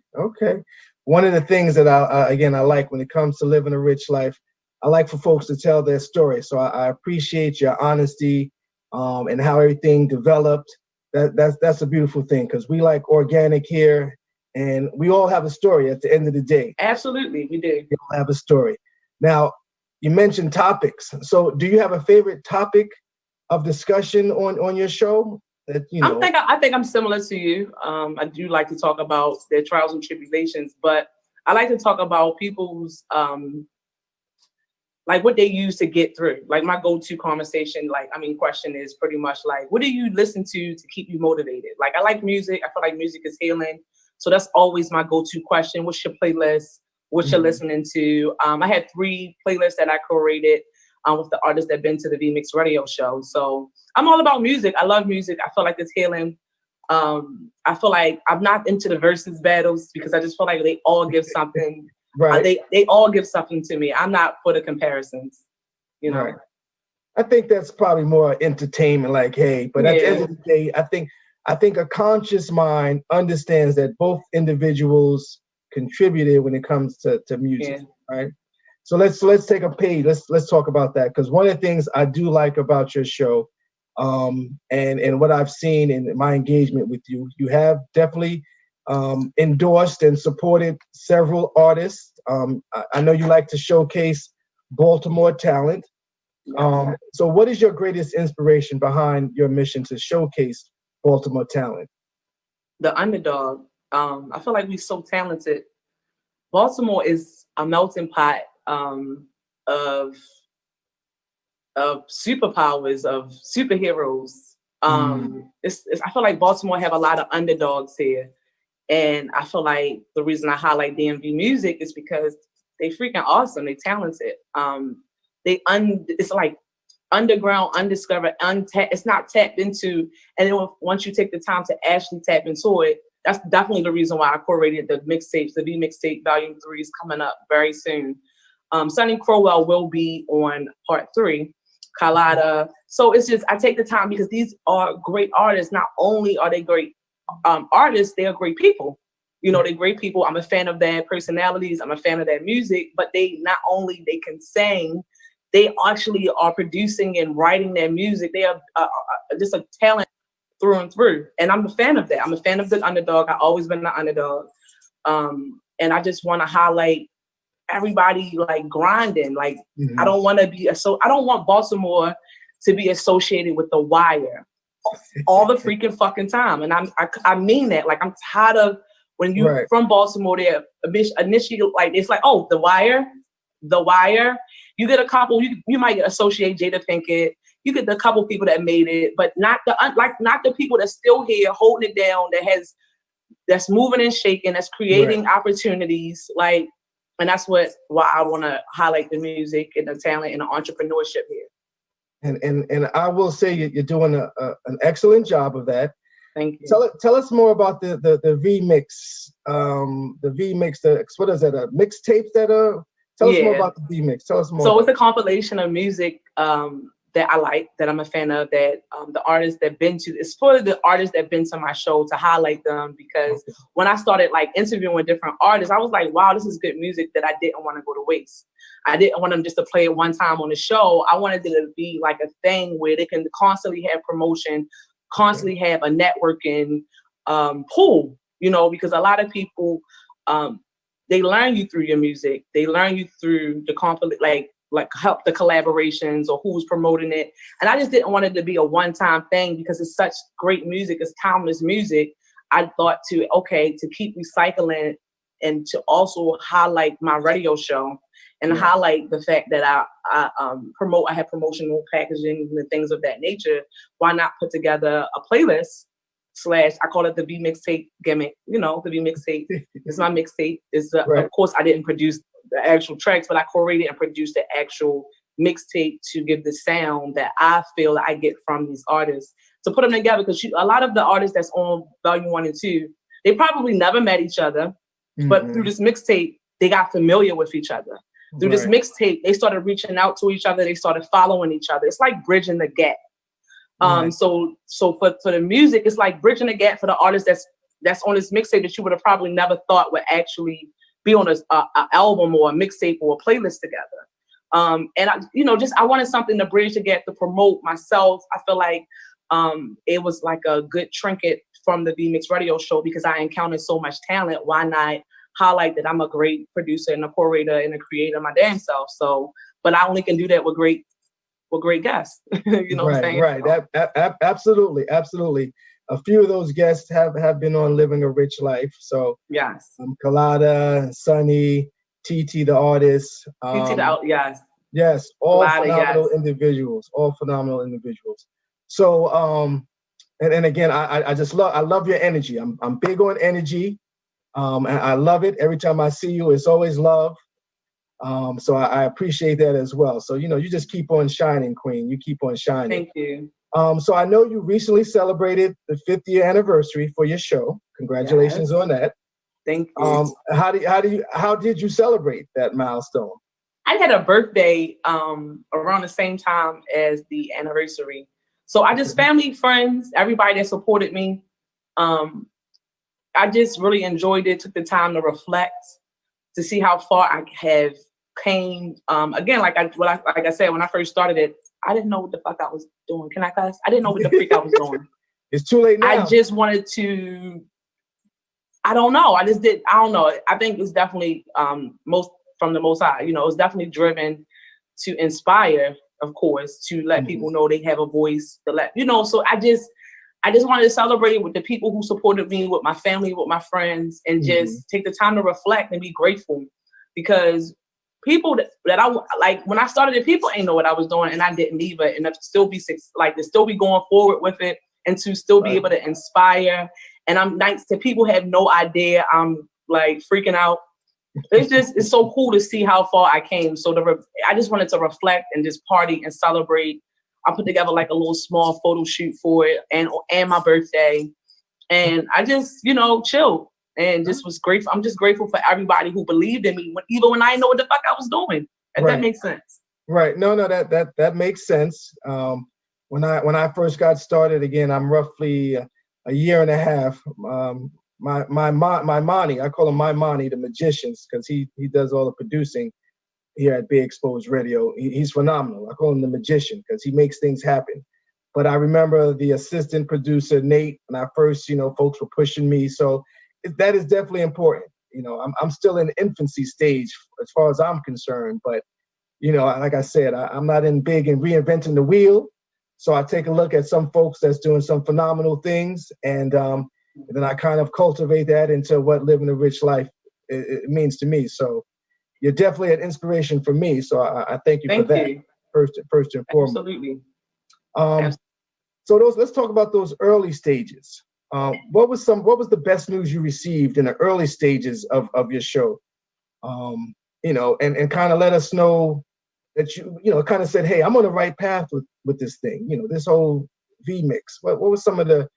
One of the things that I like when it comes to living a rich life, I like for folks to tell their story. So I appreciate your honesty and how everything developed. That's a beautiful thing because we like organic here, and we all have a story at the end of the day. Absolutely, we do. We all have a story. Now, you mentioned topics. So do you have a favorite topic of discussion on your show? That, you know, I think I'm similar to you. I do like to talk about their trials and tribulations, but I like to talk about people's like what they use to get through. Like my go-to conversation, question is pretty much like, what do you listen to keep you motivated? Like I like music. I feel like music is healing. So that's always my go-to question. What's your playlist? What you're listening to? I had 3 playlists that I curated with the artists that have been to the VMix radio show. So I'm all about music. I love music. I feel like it's healing. I feel like I'm not into the versus battles because I just feel like they all give something. Right. They all give something to me. I'm not for the comparisons, you know. Right. I think that's probably more entertainment, like, hey, but at the end of the day, I think a conscious mind understands that both individuals contributed when it comes to music, right? So let's take a page. Let's talk about that, because one of the things I do like about your show, and what I've seen in my engagement with you, you have definitely endorsed and supported several artists. I know you like to showcase Baltimore talent. So what is your greatest inspiration behind your mission to showcase Baltimore talent? The underdog. I feel like we're so talented. Baltimore is a melting pot of superpowers, of superheroes. I feel like Baltimore have a lot of underdogs here. And I feel like the reason I highlight DMV music is because they freaking awesome. They talented. It's like underground, undiscovered, untapped. It's not tapped into. And then once you take the time to actually tap into it, that's definitely the reason why I curated the mixtapes. The V Mixtape Volume 3 is coming up very soon. Sonny Crowell will be on part 3. Carlotta. So it's just, I take the time because these are great artists. Not only are they great artists, they are great people. You know, they're great people. I'm a fan of their personalities. I'm a fan of their music, but they not only they can sing, they actually are producing and writing their music. They are just a talent through and through. And I'm a fan of that. I'm a fan of the underdog. I've always been the underdog. And I just want to highlight everybody like grinding. Like, I don't want to be, I don't want Baltimore to be associated with The Wire all the freaking fucking time. And I mean that. Like, I'm tired of when you from Baltimore, they're initially like, it's like, oh, The Wire. You get a couple, you might associate Jada Pinkett. You get the couple people that made it, but not the people that's still here holding it down, that's moving and shaking, that's creating opportunities. Like, and that's why I want to highlight the music and the talent and the entrepreneurship here. And I will say you're doing an excellent job of that. Thank you. Tell us more about the V Mix. The V Mix. What is that? A mixtape that Tell us more about the V Mix. Tell us more. So it's a compilation of music that I like, that I'm a fan of, that the artists that been to, it's for the artists that been to my show to highlight them, because when I started like interviewing different artists, I was like, wow, this is good music that I didn't want to go to waste. I didn't want them just to play it one time on the show. I wanted it to be like a thing where they can constantly have promotion, constantly have a networking pool, you know, because a lot of people, they learn you through your music. They learn you through the help the collaborations or who's promoting it. And I just didn't want it to be a one-time thing because it's such great music. It's timeless music. I thought to keep recycling and to also highlight my radio show and highlight the fact that I have promotional packaging and things of that nature. Why not put together a playlist / I call it the V Mixtape gimmick. You know, the V Mixtape is my mixtape. Of course, I didn't produce the actual tracks, but I curated and produced the actual mixtape to give the sound that I feel that I get from these artists, to put them together. Because a lot of the artists that's on Volume 1 and 2, they probably never met each other, but through this mixtape, they got familiar with each other. Through this mixtape, they started reaching out to each other. They started following each other. It's like bridging the gap. So for the music, it's like bridging the gap for the artists that's on this mixtape that you would have probably never thought would actually be on a album or a mixtape or a playlist together. And I wanted something to bridge the gap, to promote myself. I feel like it was like a good trinket from the V Mix radio show because I encountered so much talent. Why not highlight that I'm a great producer and a curator and a creator my damn self? So, but I only can do that with great guests. You know what I'm saying? Right. Absolutely. A few of those guests have been on Living a Rich Life. So yes, Carlotta, Sonny, TT the artist. Yes, all phenomenal individuals. All phenomenal individuals. So and again, I love your energy. I'm big on energy. And I love it. Every time I see you, it's always love. So I appreciate that as well. So you just keep on shining, Queen. You keep on shining. Thank you. So I know you recently celebrated the 50th year anniversary for your show. Congratulations on that. Thank you. How did you celebrate that milestone? I had a birthday around the same time as the anniversary. So I just family, friends, everybody that supported me. I just really enjoyed it. Took the time to reflect, to see how far I have came. Again, like I said, when I first started it, I didn't know what the fuck I was doing. Can I cuss? I didn't know what the freak I was doing. It's too late now. I just wanted to, I don't know. I don't know. I think it's definitely most from the Most High. It was definitely driven to inspire, of course, to let people know they have a voice, so I just wanted to celebrate with the people who supported me, with my family, with my friends, and just take the time to reflect and be grateful, because people that I like when I started it, people ain't know what I was doing, and I didn't either. And to still be going forward with it, and to still be able to inspire. And I'm nice to people have no idea. I'm like freaking out. It's so cool to see how far I came. So I just wanted to reflect and just party and celebrate I put together like a little small photo shoot for it and my birthday. And I just, chilled and just was grateful. I'm just grateful for everybody who believed in me, even when I didn't know what the fuck I was doing. If that makes sense. Right. No, that makes sense. When I first got started, again, I'm roughly a year and a half. My Monty, I call him my Monty, the magicians, because he does all the producing here at Be Exposed Radio. He's phenomenal. I call him the magician because he makes things happen. But I remember the assistant producer, Nate, when I first, folks were pushing me. So that is definitely important. I'm still in infancy stage as far as I'm concerned. But, like I said, I'm not big in reinventing the wheel. So I take a look at some folks that's doing some phenomenal things. And then I kind of cultivate that into what living a rich life it means to me. So you're definitely an inspiration for me. So I thank you for that. First and foremost. Absolutely. So let's talk about those early stages. What was the best news you received in the early stages of your show? And kind of let us know that you kind of said, hey, I'm on the right path with this thing, this whole V-Mix. What was some of the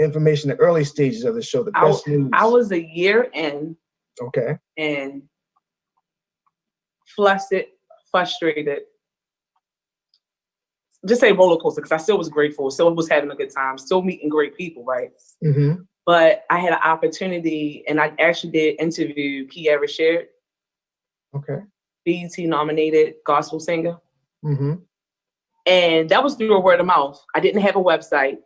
information, the early stages of the show, the best news? I was a year in. Okay. And flustered, frustrated. Just say roller coaster, because I still was grateful, still was having a good time, still meeting great people, right? Mm-hmm. But I had an opportunity, and I actually did interview Kiara Sheard. Okay. BET nominated gospel singer. Mm-hmm. And that was through a word of mouth. I didn't have a website.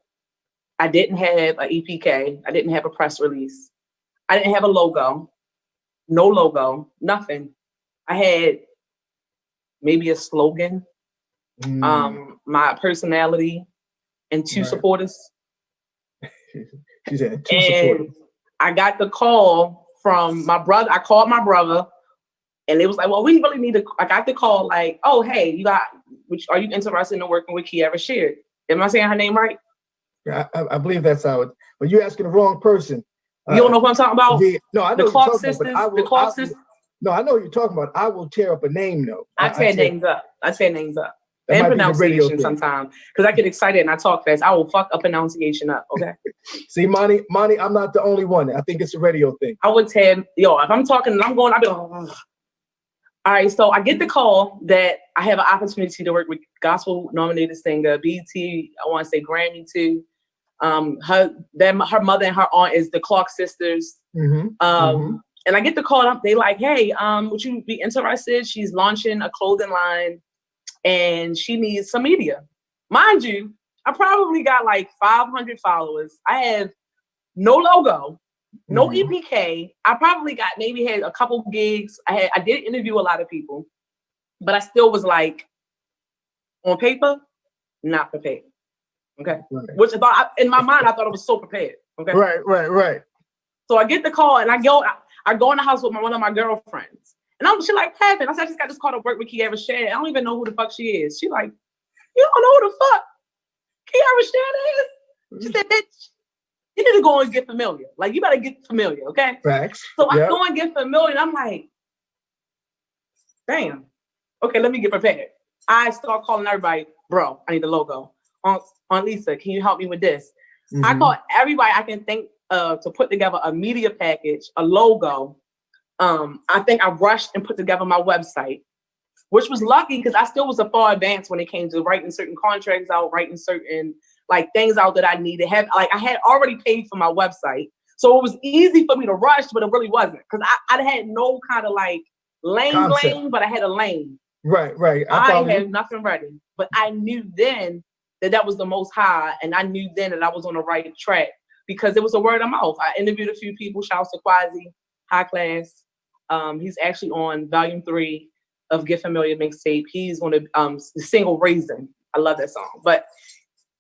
I didn't have an EPK. I didn't have a press release. I didn't have a logo. No logo, nothing. I had maybe a slogan, my personality, and two supporters. She said two and supporters. I got the call from my brother. I called my brother, and it was like, well, we really need to. I got the call like, oh, hey, are you interested in working with Kiara Sheard? Am I saying her name right? Yeah, I believe that's how it. But you're asking the wrong person. You don't know what I'm talking about? Yeah, no, I know the Clark sisters. The Clark sisters. No, I know what you're talking about. I will tear up a name though. I tear names up. That And might be the radio pronunciation thing. sometimes, because I get excited and I talk fast. I will fuck a pronunciation up. Okay. See, Monty, I'm not the only one. I think it's a radio thing. I would tell if I'm talking and I'm going, I'll be like, ugh. All right, so I get the call that I have an opportunity to work with gospel nominated singer, BET, I want to say Grammy too. Her mother and her aunt is the Clark sisters. Mm-hmm. And I get the call. They like, hey, would you be interested? She's launching a clothing line, and she needs some media. Mind you, I probably got like 500 followers. I have no logo, no EPK. I probably maybe had a couple gigs. I did interview a lot of people, but I still was like, on paper, not prepared. Okay. Right. Which in my mind, I thought I was so prepared. Okay. Right. So I get the call and I go in the house with one of my girlfriends. And she like, Pavin. I said, I just got this call to work with Kiara Sheard. I don't even know who the fuck she is. She like, you don't know who the fuck Kiara Sheard is? She said, bitch, you need to go and get familiar. Like, you better get familiar, okay? Facts. So I go and get familiar, and I'm like, damn. Okay, let me get prepared. I start calling everybody, bro, I need the logo. Aunt Lisa, can you help me with this? Mm-hmm. I call everybody I can think to put together a media package, a logo. I think I rushed and put together my website, which was lucky because I still was a far advanced when it came to writing certain contracts out, writing certain things out that I needed. I had already paid for my website. So it was easy for me to rush, but it really wasn't because I had no kind of lane, but I had a lane. Right. I had nothing ready, but I knew then that was the most high. And I knew then that I was on the right track because it was a word of mouth. I interviewed a few people, shout out to Quasi, High Class. He's actually on volume 3 of Get Familiar mixtape. He's on the single Raisin. I love that song. But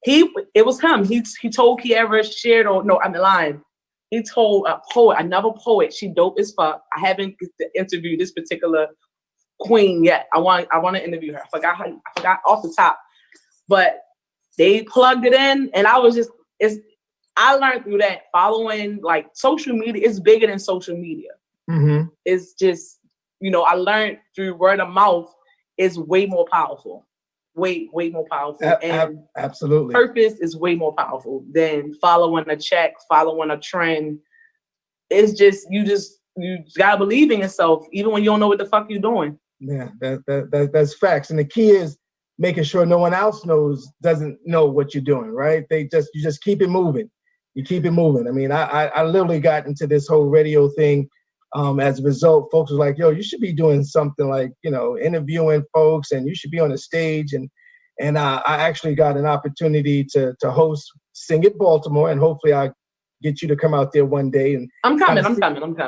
it was him. He told Kiara Sheard, I'm lying. He told a poet, another poet, she dope as fuck. I haven't interviewed this particular queen yet. I want to interview her. I forgot off the top. But they plugged it in, and I I learned through that following social media is bigger than social media. Mm-hmm. It's just, I learned through word of mouth is way more powerful. way more powerful, and Absolutely. purpose is way more powerful than following a check, following a trend. It's just you gotta believe in yourself, even when you don't know what the fuck you're doing. Yeah, that's facts. And the key is making sure no one else doesn't know what you're doing, right? You just keep it moving. You keep it moving. I mean, I literally got into this whole radio thing. As a result, folks was like, yo, you should be doing something like, interviewing folks, and you should be on the stage. And I actually got an opportunity to host Sing It Baltimore, and hopefully I get you to come out there one day. And I'm coming.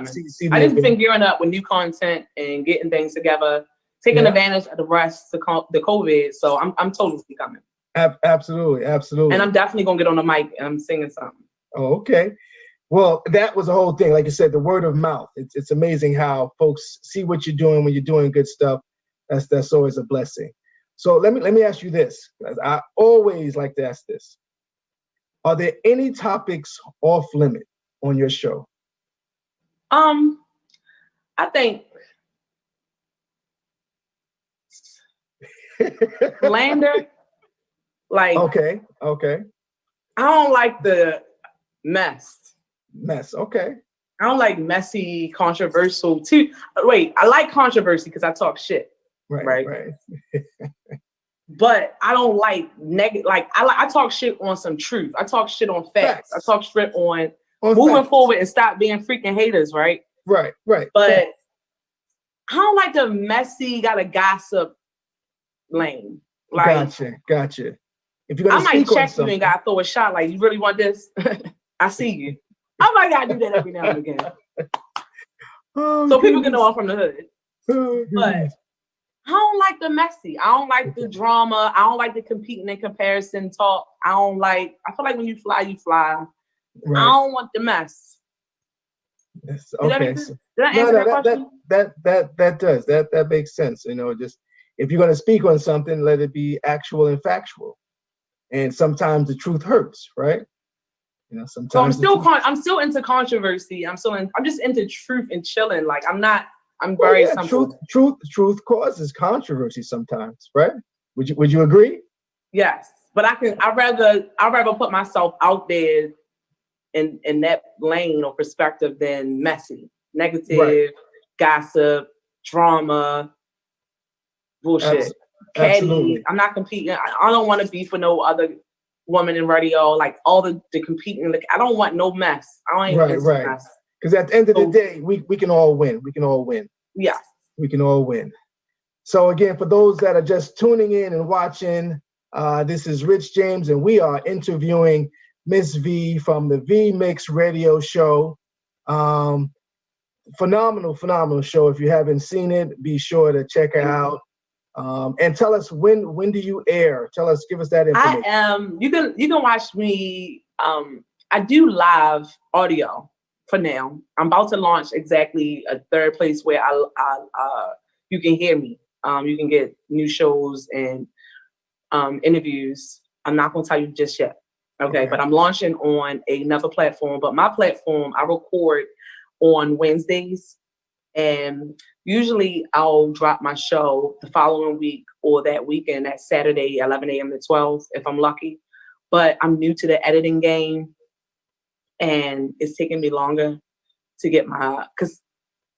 See I just been gearing up with new content and getting things together, taking advantage of the rest, the COVID. So I'm totally coming. Absolutely. And I'm definitely gonna get on the mic and I'm singing something. Oh, okay. Well, that was the whole thing. Like you said, the word of mouth. It's amazing how folks see what you're doing when you're doing good stuff. That's always a blessing. So let me ask you this. I always like to ask this. Are there any topics off limit on your show? I think slander. Like Okay. I don't like the mess. Okay. I don't like messy, controversial. I like controversy because I talk shit. Right. But I don't like negative. Like I talk shit on some truth. I talk shit on facts. I talk shit on moving facts. forward and stop being freaking haters, right? Right. But facts. I don't like the messy, gotta gossip lane. Like, Gotcha. If you're gonna I might speak on check you something, and gotta throw a shot. Like, you really want this? I see you. I might gotta do that every now and again, so people can know I'm from the hood. But I don't like the messy. I don't like the drama. I don't like the competing and comparison talk. I feel like when you fly, you fly. Right. I don't want the mess. Yes, Did okay. I answer that question? That does. That makes sense. Just if you're gonna speak on something, let it be actual and factual. And sometimes the truth hurts, right? Sometimes. So I'm still into controversy. I'm just into truth and chilling. Like I'm very simple. Truth causes controversy sometimes, right? Would you agree? Yes, but I'd rather put myself out there in that lane or perspective than messy, negative, gossip, drama, bullshit, Absolutely. catty. I'm not competing. I don't want to beef with no other woman in radio. Like all the competing. Like, I don't want no mess. I don't even mess. Because at the end of the day, we can all win. We can all win. Yes. We can all win. So again, for those that are just tuning in and watching, this is Rich James, and we are interviewing Miss V from the V Mix Radio Show. Phenomenal show. If you haven't seen it, be sure to check it out. And tell us when do you air? Give us that information. You can watch me. I do live audio for now. I'm about to launch exactly a third place where you can hear me. You can get new shows and interviews. I'm not gonna tell you just yet. Okay, but I'm launching on another platform. But my platform, I record on Wednesdays, and usually I'll drop my show the following week or that weekend, that Saturday, 11 a.m. to 12, if I'm lucky. But I'm new to the editing game, and it's taking me longer to get because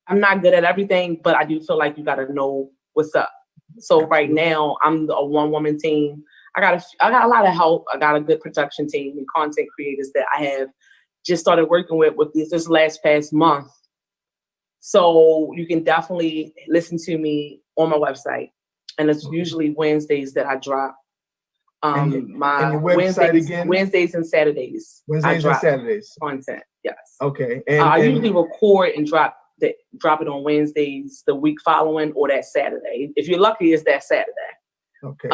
I'm not good at everything, but I do feel like you got to know what's up. So right now, I'm a one-woman team. I got a lot of help. I got a good production team and content creators that I have just started working with this past month. So you can definitely listen to me on my website, and it's usually Wednesdays that I drop. And your website again? Wednesdays and Saturdays. Wednesdays and Saturdays. Content, yes. Okay. I usually record and drop it on Wednesdays the week following or that Saturday. If you're lucky, it's that Saturday. Okay.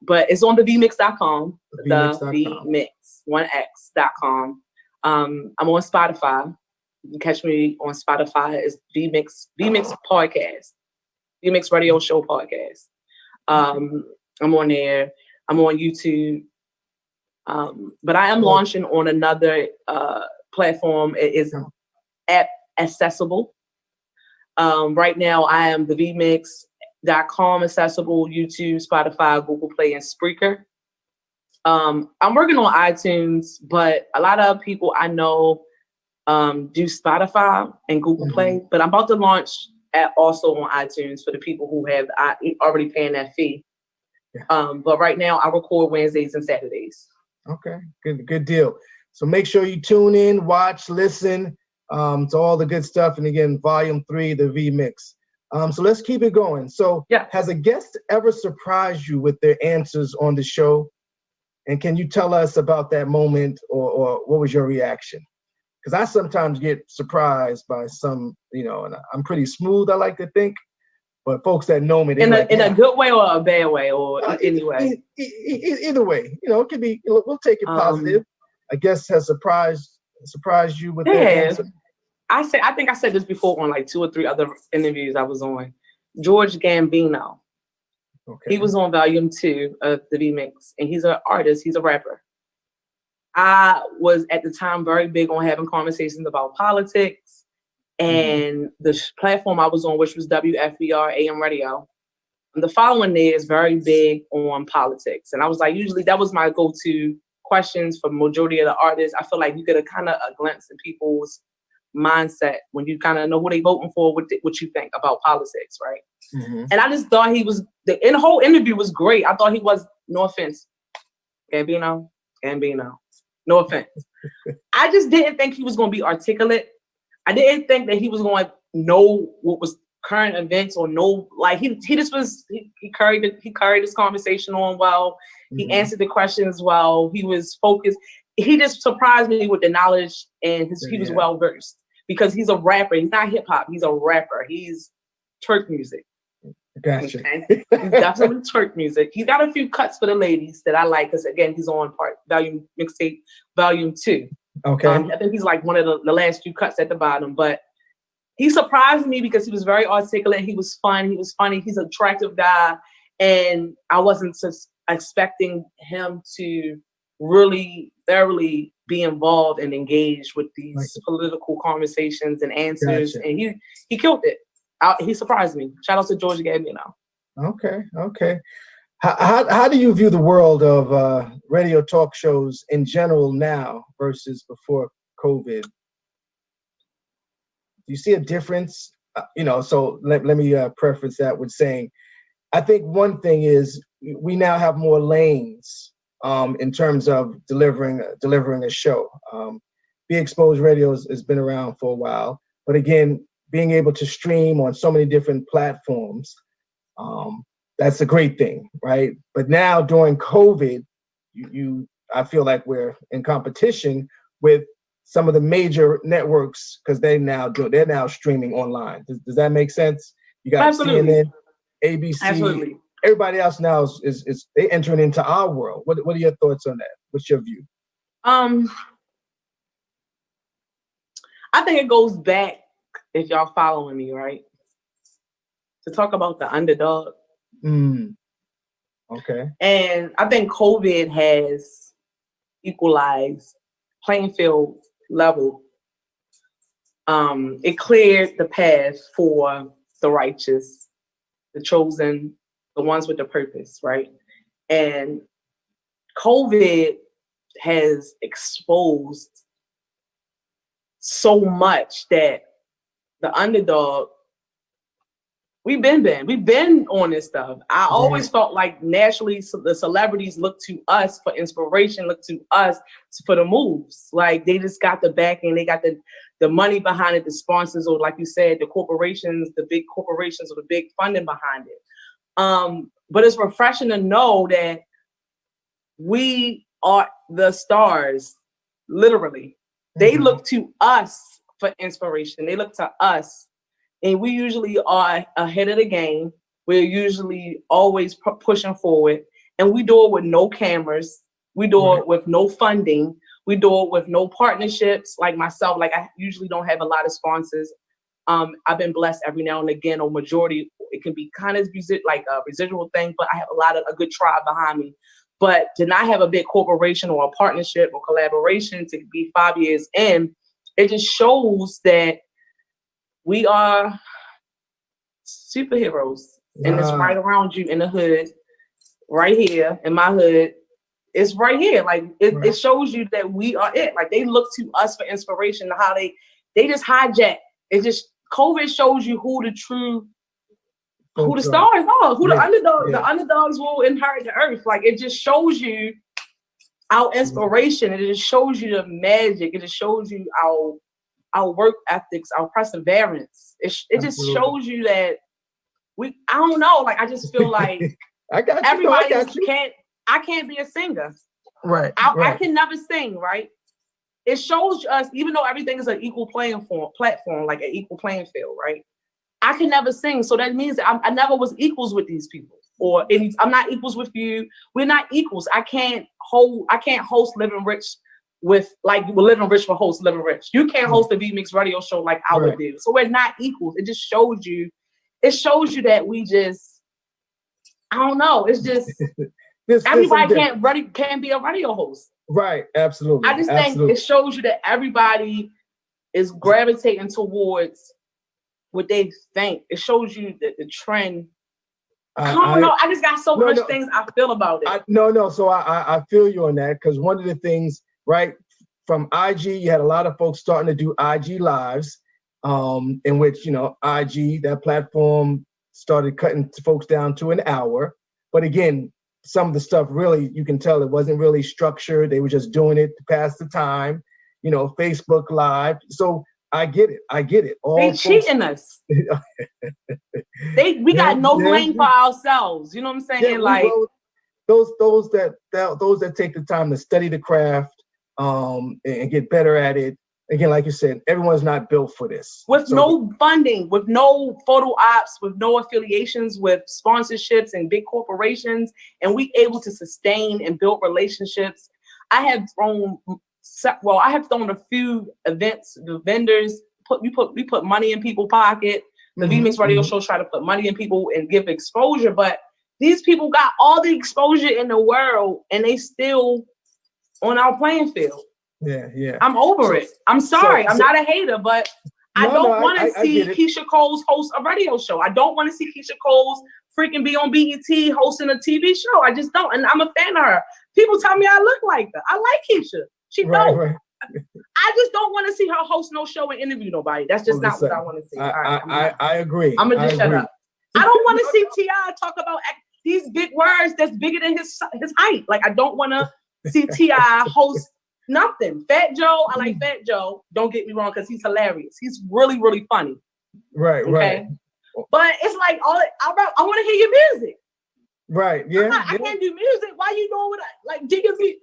But it's on the vmix.com. The vmix, 1x.com. I'm on Spotify. You can catch me on Spotify. It's vmix podcast, vmix Radio Show podcast. I'm on there. I'm on YouTube. But I am launching on another platform. It is app accessible. Right now, I am the vmix .com accessible, YouTube, Spotify, Google Play, and Spreaker. I'm working on iTunes, but a lot of people I know do Spotify and Google Play, but I'm about to launch also on iTunes for the people who have already paying that fee. But right now I record Wednesdays and Saturdays. Okay, good deal. So make sure you tune in, watch, listen to all the good stuff. And again, Volume 3, the V Mix. So let's keep it going. So has a guest ever surprised you with their answers on the show? And can you tell us about that moment, or what was your reaction? Because I sometimes get surprised by some, and I'm pretty smooth, I like to think. But folks that know me, in a good way or a bad way, or anyway. Either way, it could be. We'll take it positive. I guess has surprised you with their answer. I think I said this before on like 2 or 3 other interviews I was on. George Gambino. Okay. He was on Volume 2 of the V Mix, and he's an artist. He's a rapper. I was at the time very big on having conversations about politics, and the platform I was on, which was WFBR AM radio, the following day is very big on politics. And I was like, usually that was my go-to questions for majority of the artists. I feel like you get a kind of a glimpse in people's mindset when you kind of know who they voting for, what you think about politics, right? And I just thought he was, the whole interview was great. I thought he was, no offense, Gambino, no offense. I just didn't think he was going to be articulate. I didn't think that he was going to know what was current events, or know, like he just was, he carried this conversation on well. He answered the questions well. He was focused. He just surprised me with the knowledge, and he was well versed because he's a rapper. He's not hip hop. He's a rapper. He's Turk music. Gotcha. Okay? He's definitely Turk music. He's got a few cuts for the ladies that I like, because again, he's on Volume Mixtape Volume 2. Okay. I think he's like one of the last few cuts at the bottom, but he surprised me because he was very articulate. He was fun. He was funny. He's an attractive guy, and I wasn't expecting him to really thoroughly be involved and engaged with these political conversations and answers. Gotcha. And he killed it. He surprised me. Shout out to George Gambino. Okay. How do you view the world of radio talk shows in general now versus before COVID? Do you see a difference? So let me preface that with saying, I think one thing is we now have more lanes in terms of delivering a show. Be Exposed Radio has been around for a while, but again, being able to stream on so many different platforms, that's a great thing, right? But now during COVID, I feel like we're in competition with some of the major networks, because they're now streaming online. Does that make sense? You got Absolutely. CNN, ABC. Absolutely. Everybody else now is they entering into our world. What are your thoughts on that? What's your view? I think it goes back, if y'all following me, right, to talk about the underdog. Okay. And I think COVID has equalized playing field level. It cleared the path for the righteous, the chosen, the ones with the purpose, right? And COVID has exposed so much that the underdog, we've been on this stuff. I always felt like naturally the celebrities look to us for inspiration, look to us for the moves. Like they just got the backing, they got the money behind it, the sponsors, or like you said, the corporations, the big corporations, or the big funding behind it. But it's refreshing to know that we are the stars, literally. They look to us for inspiration. They look to us. And we usually are ahead of the game. We're usually always pushing forward. And we do it with no cameras. We do it with no funding. We do it with no partnerships. Like myself, like I usually don't have a lot of sponsors. I've been blessed every now and again, or majority. It can be kind of like a residual thing, but I have a good tribe behind me. But to not have a big corporation or a partnership or collaboration to be 5 years in, it just shows that we are superheroes. and it's right around you in the hood, right here in my hood. It's right here. Like it shows you that we are it. Like they look to us for inspiration. How they just hijack. It just COVID shows you who the stars are, who the underdogs. The underdogs will inherit the earth. Like it just shows you our inspiration. It just shows you the magic. It just shows you our work ethics, our perseverance. It just shows you that I don't know. Like I just feel like everybody I can't be a singer. Right. I can never sing, right? It shows us, even though everything is an equal platform, like an equal playing field, right? I can never sing. So that means that I never was equals with these people. I'm not equals with you. We're not equals. I can't host Living Rich with Living Rich for host Living Rich. You can't host a V-Mix radio show like I would do. So we're not equals. It just shows you that we just, I don't know. It's just everybody can't be a radio host. Right. Absolutely. I just think it shows you that everybody is gravitating towards what they think. It shows you that the trend. I don't know. I just got so much things I feel about it. So I feel you on that, because one of the things, right, from IG, you had a lot of folks starting to do IG lives, in which, IG, that platform started cutting folks down to an hour. But again, some of the stuff really, you can tell it wasn't really structured. They were just doing it to pass the time, Facebook Live. So I get it. They cheating us. We got no blame for ourselves. You know what I'm saying? Those that take the time to study the craft, and get better at it. Again, like you said, everyone's not built for this. With no funding, with no photo ops, with no affiliations with sponsorships and big corporations, and we able to sustain and build relationships. I have thrown a few events, the vendors, we put money in people's pocket. The V-Mix radio shows try to put money in people and give exposure, but these people got all the exposure in the world and they still on our playing field. Yeah. I'm over it. I'm sorry. I'm not a hater, but I don't want to see Keisha Coles host a radio show. I don't want to see Keisha Coles freaking be on BET hosting a TV show. I just don't. And I'm a fan of her. People tell me I look like her. I like Keisha. She don't. Right. I just don't want to see her host no show and interview nobody. That's just not what I want to see. I agree. I'm gonna just shut up. I don't want to see T.I. talk about these big words that's bigger than his height. Like I don't want to see T.I. host nothing. Fat Joe, I like Fat Joe. Don't get me wrong, because he's hilarious. He's really, really funny. Right. But it's like I want to hear your music. Right. Yeah. I can't do music. Why you doing what do your music?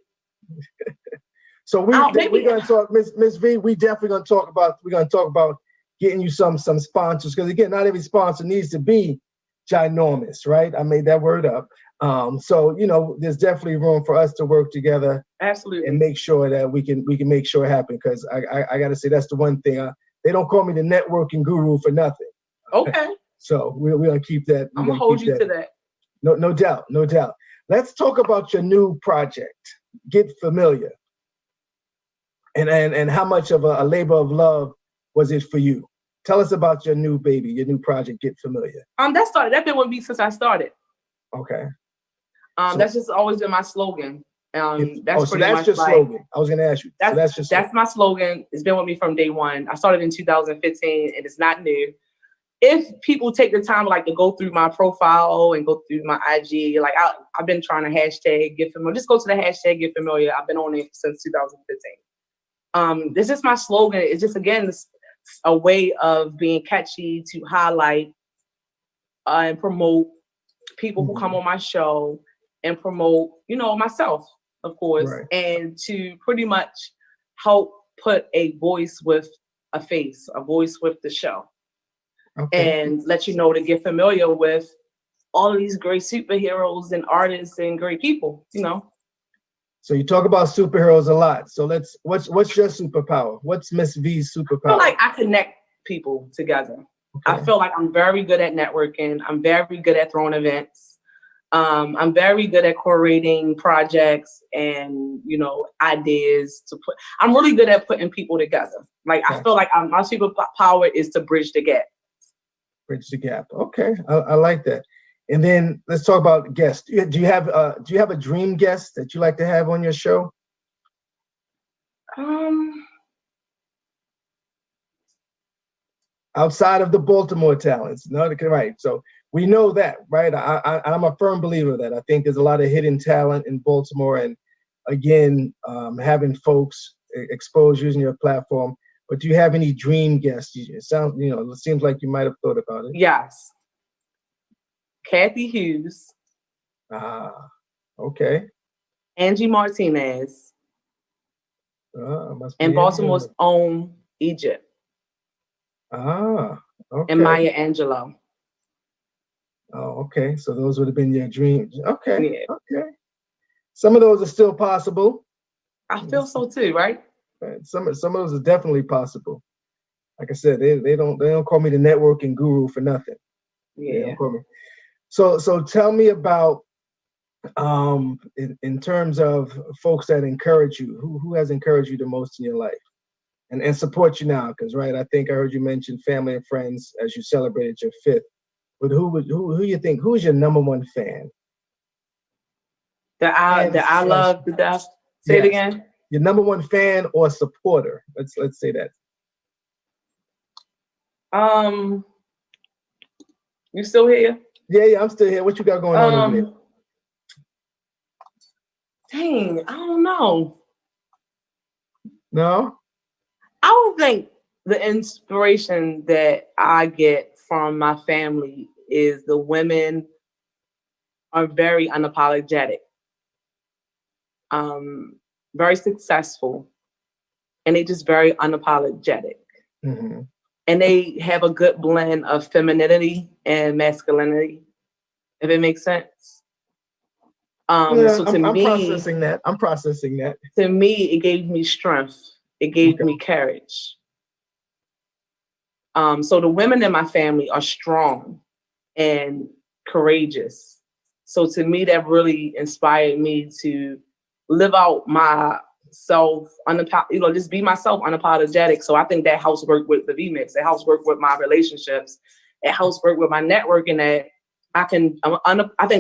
So we're gonna talk, Miss V. We definitely gonna talk about getting you some sponsors, because again, not every sponsor needs to be ginormous, right? I made that word up. So there's definitely room for us to work together, absolutely, and make sure that we can make sure it happen. Because I gotta say, that's the one thing. They don't call me the networking guru for nothing. Okay. So we're gonna keep that. I'm gonna hold you to that. No doubt. Let's talk about your new project, Get Familiar, and how much of a labor of love was it for you? Tell us about your new baby, your new project, Get Familiar. That's been with me since I started. Okay. That's just always been my slogan. That's your slogan. I was gonna ask you. That's my slogan. It's been with me from day one. I started in 2015, and it's not new. If people take the time to go through my profile and go through my IG, I've been trying to hashtag Get Familiar. Just go to the hashtag Get Familiar. I've been on it since 2015. This is my slogan. It's just, again, a way of being catchy to highlight and promote people who come on my show, and promote, myself, of course, right, and to pretty much help put a voice with a face, a voice with the show. Okay. And let you know to get familiar with all of these great superheroes and artists and great people, So you talk about superheroes a lot. So what's your superpower? What's Miss V's superpower? I feel like I connect people together. Okay. I feel like I'm very good at networking. I'm very good at throwing events. I'm very good at curating projects and, ideas to put. I'm really good at putting people together. I feel like my superpower is to bridge the gap. Bridge the gap. Okay, I like that. And then let's talk about guests. Do you have a dream guest that you like to have on your show? Outside of the Baltimore talents, no, right? So we know that, right? I'm a firm believer that I think there's a lot of hidden talent in Baltimore, and again, having folks exposed using your platform. But do you have any dream guests? It sounds, it seems like you might have thought about it. Yes. Kathy Hughes. Okay. Angie Martinez. Must be And Baltimore's own Egypt. Okay. And Maya Angelou. Oh, okay. So those would have been your dreams. Okay. Yeah. Okay. Some of those are still possible. I feel so too, right? Right. Some of those are definitely possible. Like I said, they don't call me the networking guru for nothing. Yeah. They don't call me. So tell me about in terms of folks that encourage you, who has encouraged you the most in your life and support you now? Because right, I think I heard you mention family and friends as you celebrated your 5th. But who you think, who's your number one fan? That I love to death. Say it again. Your number one fan or supporter. Let's say that. You still here? Yeah, I'm still here. What you got going on over there? Dang, I don't know. No? I would think the inspiration that I get from my family is the women are very unapologetic, very successful, and they just very unapologetic. Mm-hmm. And they have a good blend of femininity and masculinity, if it makes sense. So I'm processing that. I'm processing that. To me, it gave me strength. It gave me courage. So the women in my family are strong and courageous. So to me, that really inspired me to live out myself, just be myself unapologetic. So I think that helps work with the VMix. It helps work with my relationships. It helps work with my networking. That I think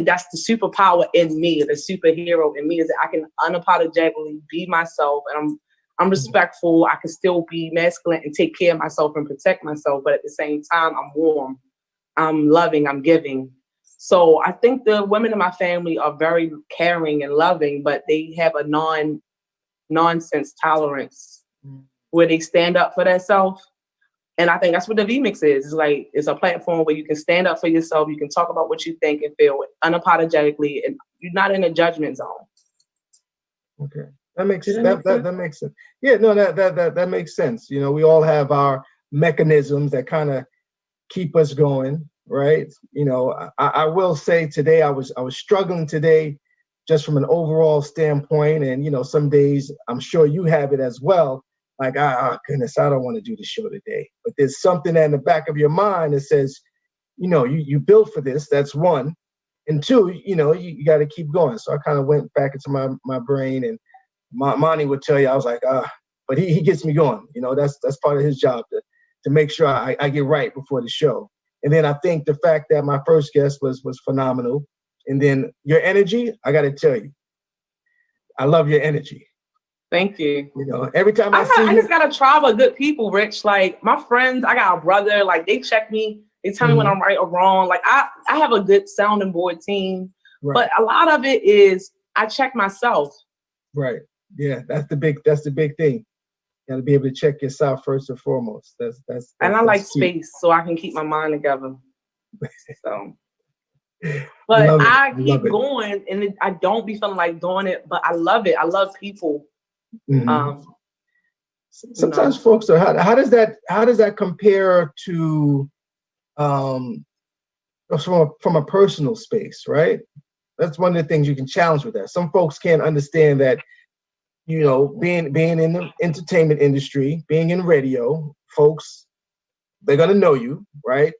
that's the superpower in me, the superhero in me, is that I can unapologetically be myself, and I'm respectful. I can still be masculine and take care of myself and protect myself, but at the same time, I'm warm, I'm loving, I'm giving. So I think the women in my family are very caring and loving, but they have a nonsense tolerance where they stand up for themselves. And I think that's what the VMix is. It's like, it's a platform where you can stand up for yourself. You can talk about what you think and feel unapologetically, and you're not in a judgment zone. Okay. That makes sense. That makes sense. Yeah, no, that makes sense. We all have our mechanisms that kind of keep us going, right? I will say today I was struggling today just from an overall standpoint, and some days I'm sure you have it as well. Like, goodness, I don't want to do the show today. But there's something in the back of your mind that says, you built for this. That's one. And two, you got to keep going. So I kind of went back into my brain, and Monty would tell you, I was like, but he gets me going. That's part of his job to make sure I get right before the show. And then I think the fact that my first guest was phenomenal. And then your energy, I got to tell you, I love your energy. Thank you. Every time I see you, I just got a tribe of good people, Rich. Like my friends, I got a brother, like they check me. They tell me when I'm right or wrong. Like I have a good sounding board team, but a lot of it is I check myself. Right. Yeah. That's the big thing. You got to be able to check yourself first and foremost. That's and I like cute. space so I can keep my mind together. So, but I keep going, and I don't be feeling like doing it, but I love it. I love people. Mm-hmm. Sometimes folks are, how does that compare to from a personal space, right? That's one of the things you can challenge with that. Some folks can't understand that, being in the entertainment industry, being in radio, folks, they're gonna know you, right?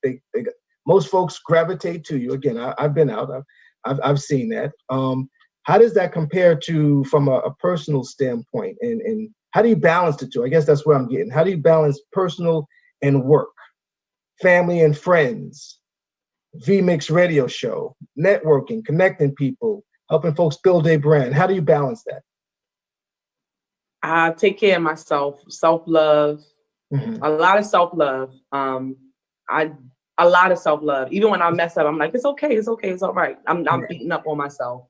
Most folks gravitate to you. Again, I've been out, I've seen that. How does that compare to from a personal standpoint, and how do you balance the two? I guess that's where I'm getting. How do you balance personal and work, family and friends? VMix radio show, networking, connecting people, helping folks build their brand. How do you balance that? I take care of myself, self-love, Mhm. a lot of self-love. A lot of self-love. Even when I mess up, I'm like, it's okay, it's okay, it's all right. I'm Right. beating up on myself.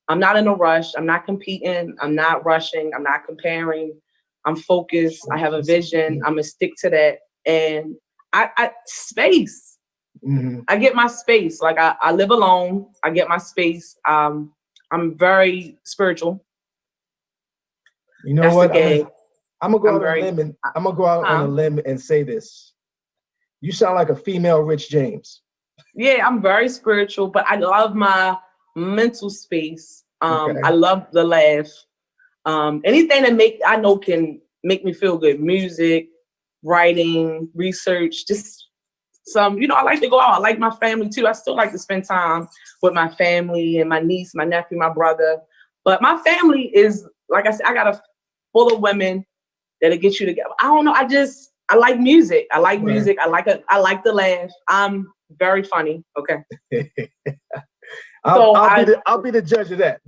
I'm not in a rush. I'm not competing. I'm not rushing. I'm not comparing. I'm focused. I have a vision. I'm gonna stick to that. And I space. Mhm. I get my space. Like I live alone. I get my space. I'm very spiritual. You know That's what? the game. I'm gonna go I'm out on a very- limb and I'm gonna go out on a limb and say this. You sound like a female Rich James. Yeah, I'm very spiritual, but I love my mental space. Okay. I love the laugh. Anything that I know can make me feel good. Music, writing, research, just some, I like to go out. I like my family too. I still like to spend time with my family and my niece, my nephew, my brother. But my family is, like I said, I got a full of women that'll get you together. I don't know. I like music. I like Right. music. I like to laugh. I'm very funny. Okay. I'll be the judge of that.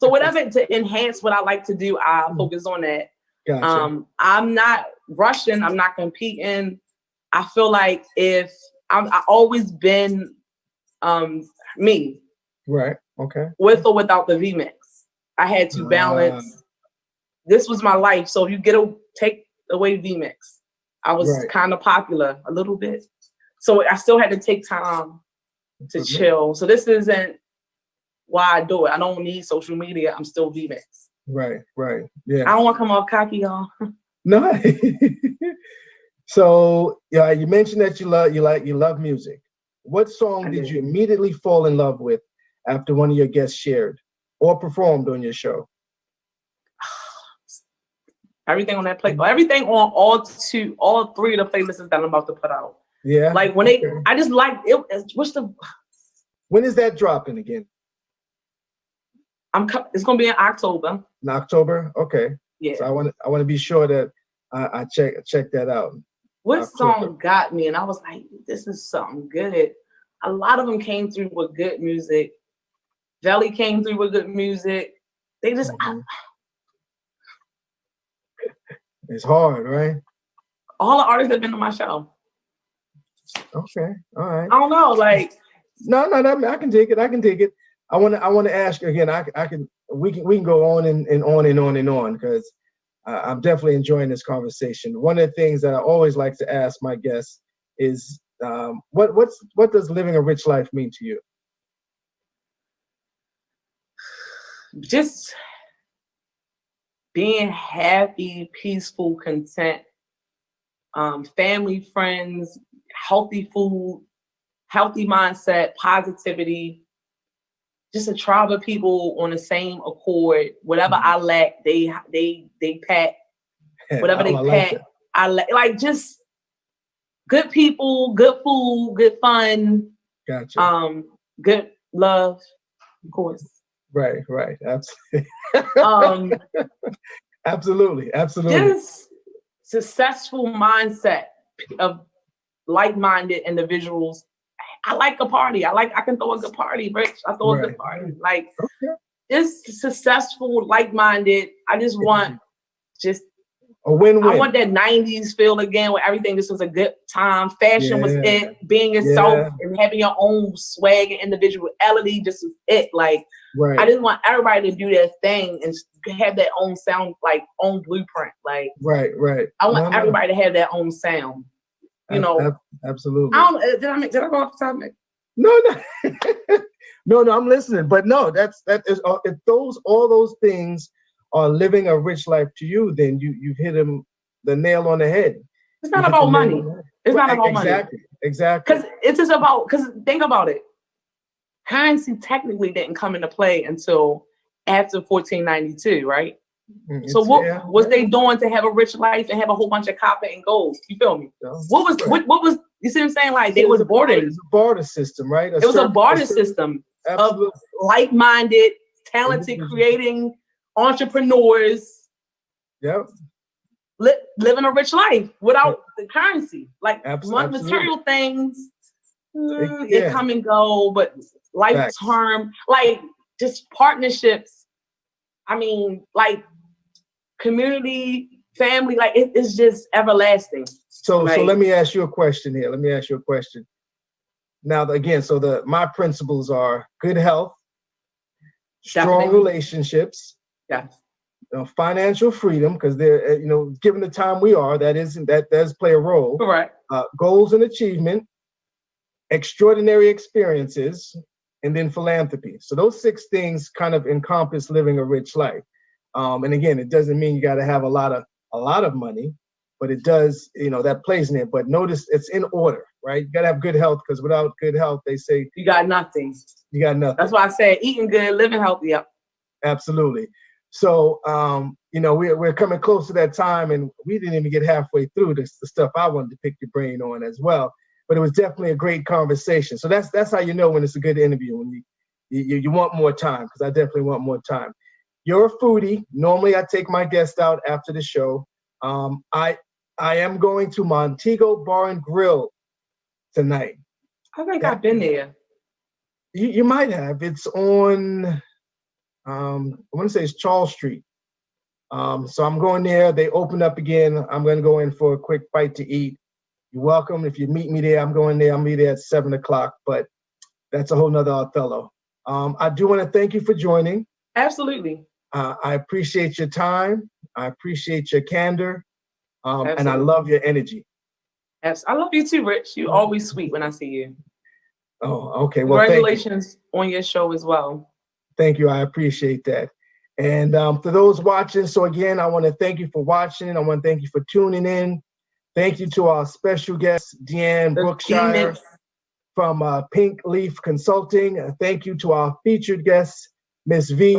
So whatever to enhance what I like to do, I focus on that. Gotcha. I'm not rushing. I'm not competing. I feel like I always been me, Right. Okay. with or without the VMix. I had to balance. This was my life. So if you take away VMix, I was Right. kind of popular a little bit. So I still had to take time to Mhm. chill. So this isn't why I do it. I don't need social media. I'm still VMix. Right. Right. Yeah. I don't want to come off cocky, y'all. No. So yeah, you mentioned that you love music. What song I did do. you immediately fall in love with after one of your guests shared or performed on your show? Everything on that play, everything on all three of the playlists that I'm about to put out. Yeah. Like when Okay. I just like it. When is that dropping again? It's gonna be in October. In October? Okay. Yeah. So I want to be sure that I check that out. What October. song got me? And I was like, this is something good. A lot of them came through with good music. Velly came through with good music. They just Mhm. It's hard, right? all the artists have been on my show. Okay. All right. I don't know, like No, I can take it. I can take it. I want to ask you again. We can go on and on and on and on because I'm definitely enjoying this conversation. One of the things that I always like to ask my guests is what does living a rich life mean to you? just being happy, peaceful, content, family, friends, healthy food, healthy mindset, positivity, just a tribe of people on the same accord. Whatever I lack, they pack. Whatever they I like pack, that. I like just good people, good food, good fun, Gotcha. good love, of course. Right. Absolutely. Um, Absolutely. just successful mindset of like-minded individuals. I like a party. I can throw a good party, Rich. I throw a good party. Like Okay. just successful, like-minded. I just want A win-win. I want that 90s feel again where everything just was a good time. Fashion was it. Being yourself and having your own swag and individuality just was it. Like Right. I just want everybody to do their thing and have their own sound, like own blueprint. Like Right. I want everybody to have their own sound. You know. Absolutely. I don't did I go off the topic? No. No, I'm listening. But no, that is if all those things are living a rich life to you, then you've hit the nail on the head. It's not about money. It's not about money. Exactly. Because it's just about, think about it. Currency technically didn't come into play until after 1492, right? So what was they doing to have a rich life and have a whole bunch of copper and gold? You feel me? What was you see what I'm saying? Like they was boarding. It was a barter system, right? It was a barter system of like-minded, talented, creating entrepreneurs. Yep. Living a rich life without the currency, like material things. Yeah. It come and go, but life Facts. term, like just partnerships. I mean, like community, family, like it's just everlasting. So Like, let me ask you a question here. Now, again, my principles are good health, strong Definitely. relationships, yes, financial freedom, because they're, given the time we are, that does play a role. correct. Goals and achievement, extraordinary experiences, and then philanthropy. So those 6 things kind of encompass living a rich life. And again, it doesn't mean you got to have a lot of money, but it does, that plays in it. But notice it's in order, right? You got to have good health, because without good health, they say You got nothing. you got nothing. That's why I said eating good, living healthy. Yep. Absolutely. So, we're coming close to that time, and we didn't even get halfway through the stuff I wanted to pick your brain on as well. But it was definitely a great conversation. So that's how you know when it's a good interview, when you want more time, because I definitely want more time. You're a foodie. Normally, I take my guest out after the show. I am going to Montego Bar and Grill tonight. I think I've been there. You might have. It's on, I want to say it's Charles Street. So I'm going there. They open up again. I'm going to go in for a quick bite to eat. You're welcome. If you meet me there, I'm going there. I'll be there at 7:00, but that's a whole nother Othello. I do want to thank you for joining. Absolutely. I appreciate your time. I appreciate your candor. And I Absolutely. love your energy. I love you too, Rich. You always sweet when I see you. Oh, okay. Well, Congratulations on your show as well. Thank you. I appreciate that. And for those watching, so again, I want to thank you for watching. I want to thank you for tuning in. Thank you to our special guest, Deanne Brookshire from Pink Leaf Consulting. Thank you to our featured guest, Miss V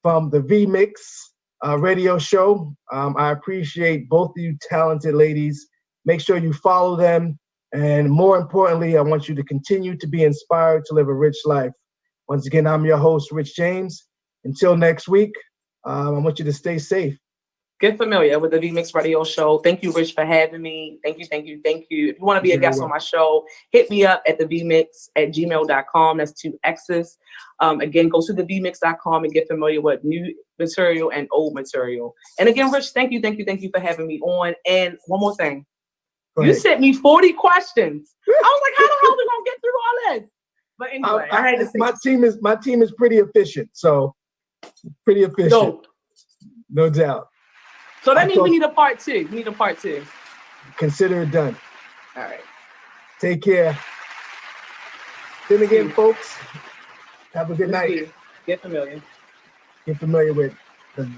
from the V Mix radio show. I appreciate both of you talented ladies. Make sure you follow them. And more importantly, I want you to continue to be inspired to live a rich life. Once again, I'm your host, Rich James. Until next week, I want you to stay safe. Get familiar with the V-Mix Radio Show. Thank you, Rich, for having me. Thank you. If you want to be a guest on my show, hit me up at thevmix@gmail.com. That's 2 X's. Again, go to thevmix.com and get familiar with new material and old material. And again, Rich, thank you for having me on. And one more thing. You sent me 40 questions. I was like, how the hell are we going to get through all this? But anyway, I had to say my team is pretty efficient. So pretty efficient. No doubt. So that means we need a part 2. Consider it done. All right. Take care. Then again, folks, have a good night. Get familiar. Get familiar with the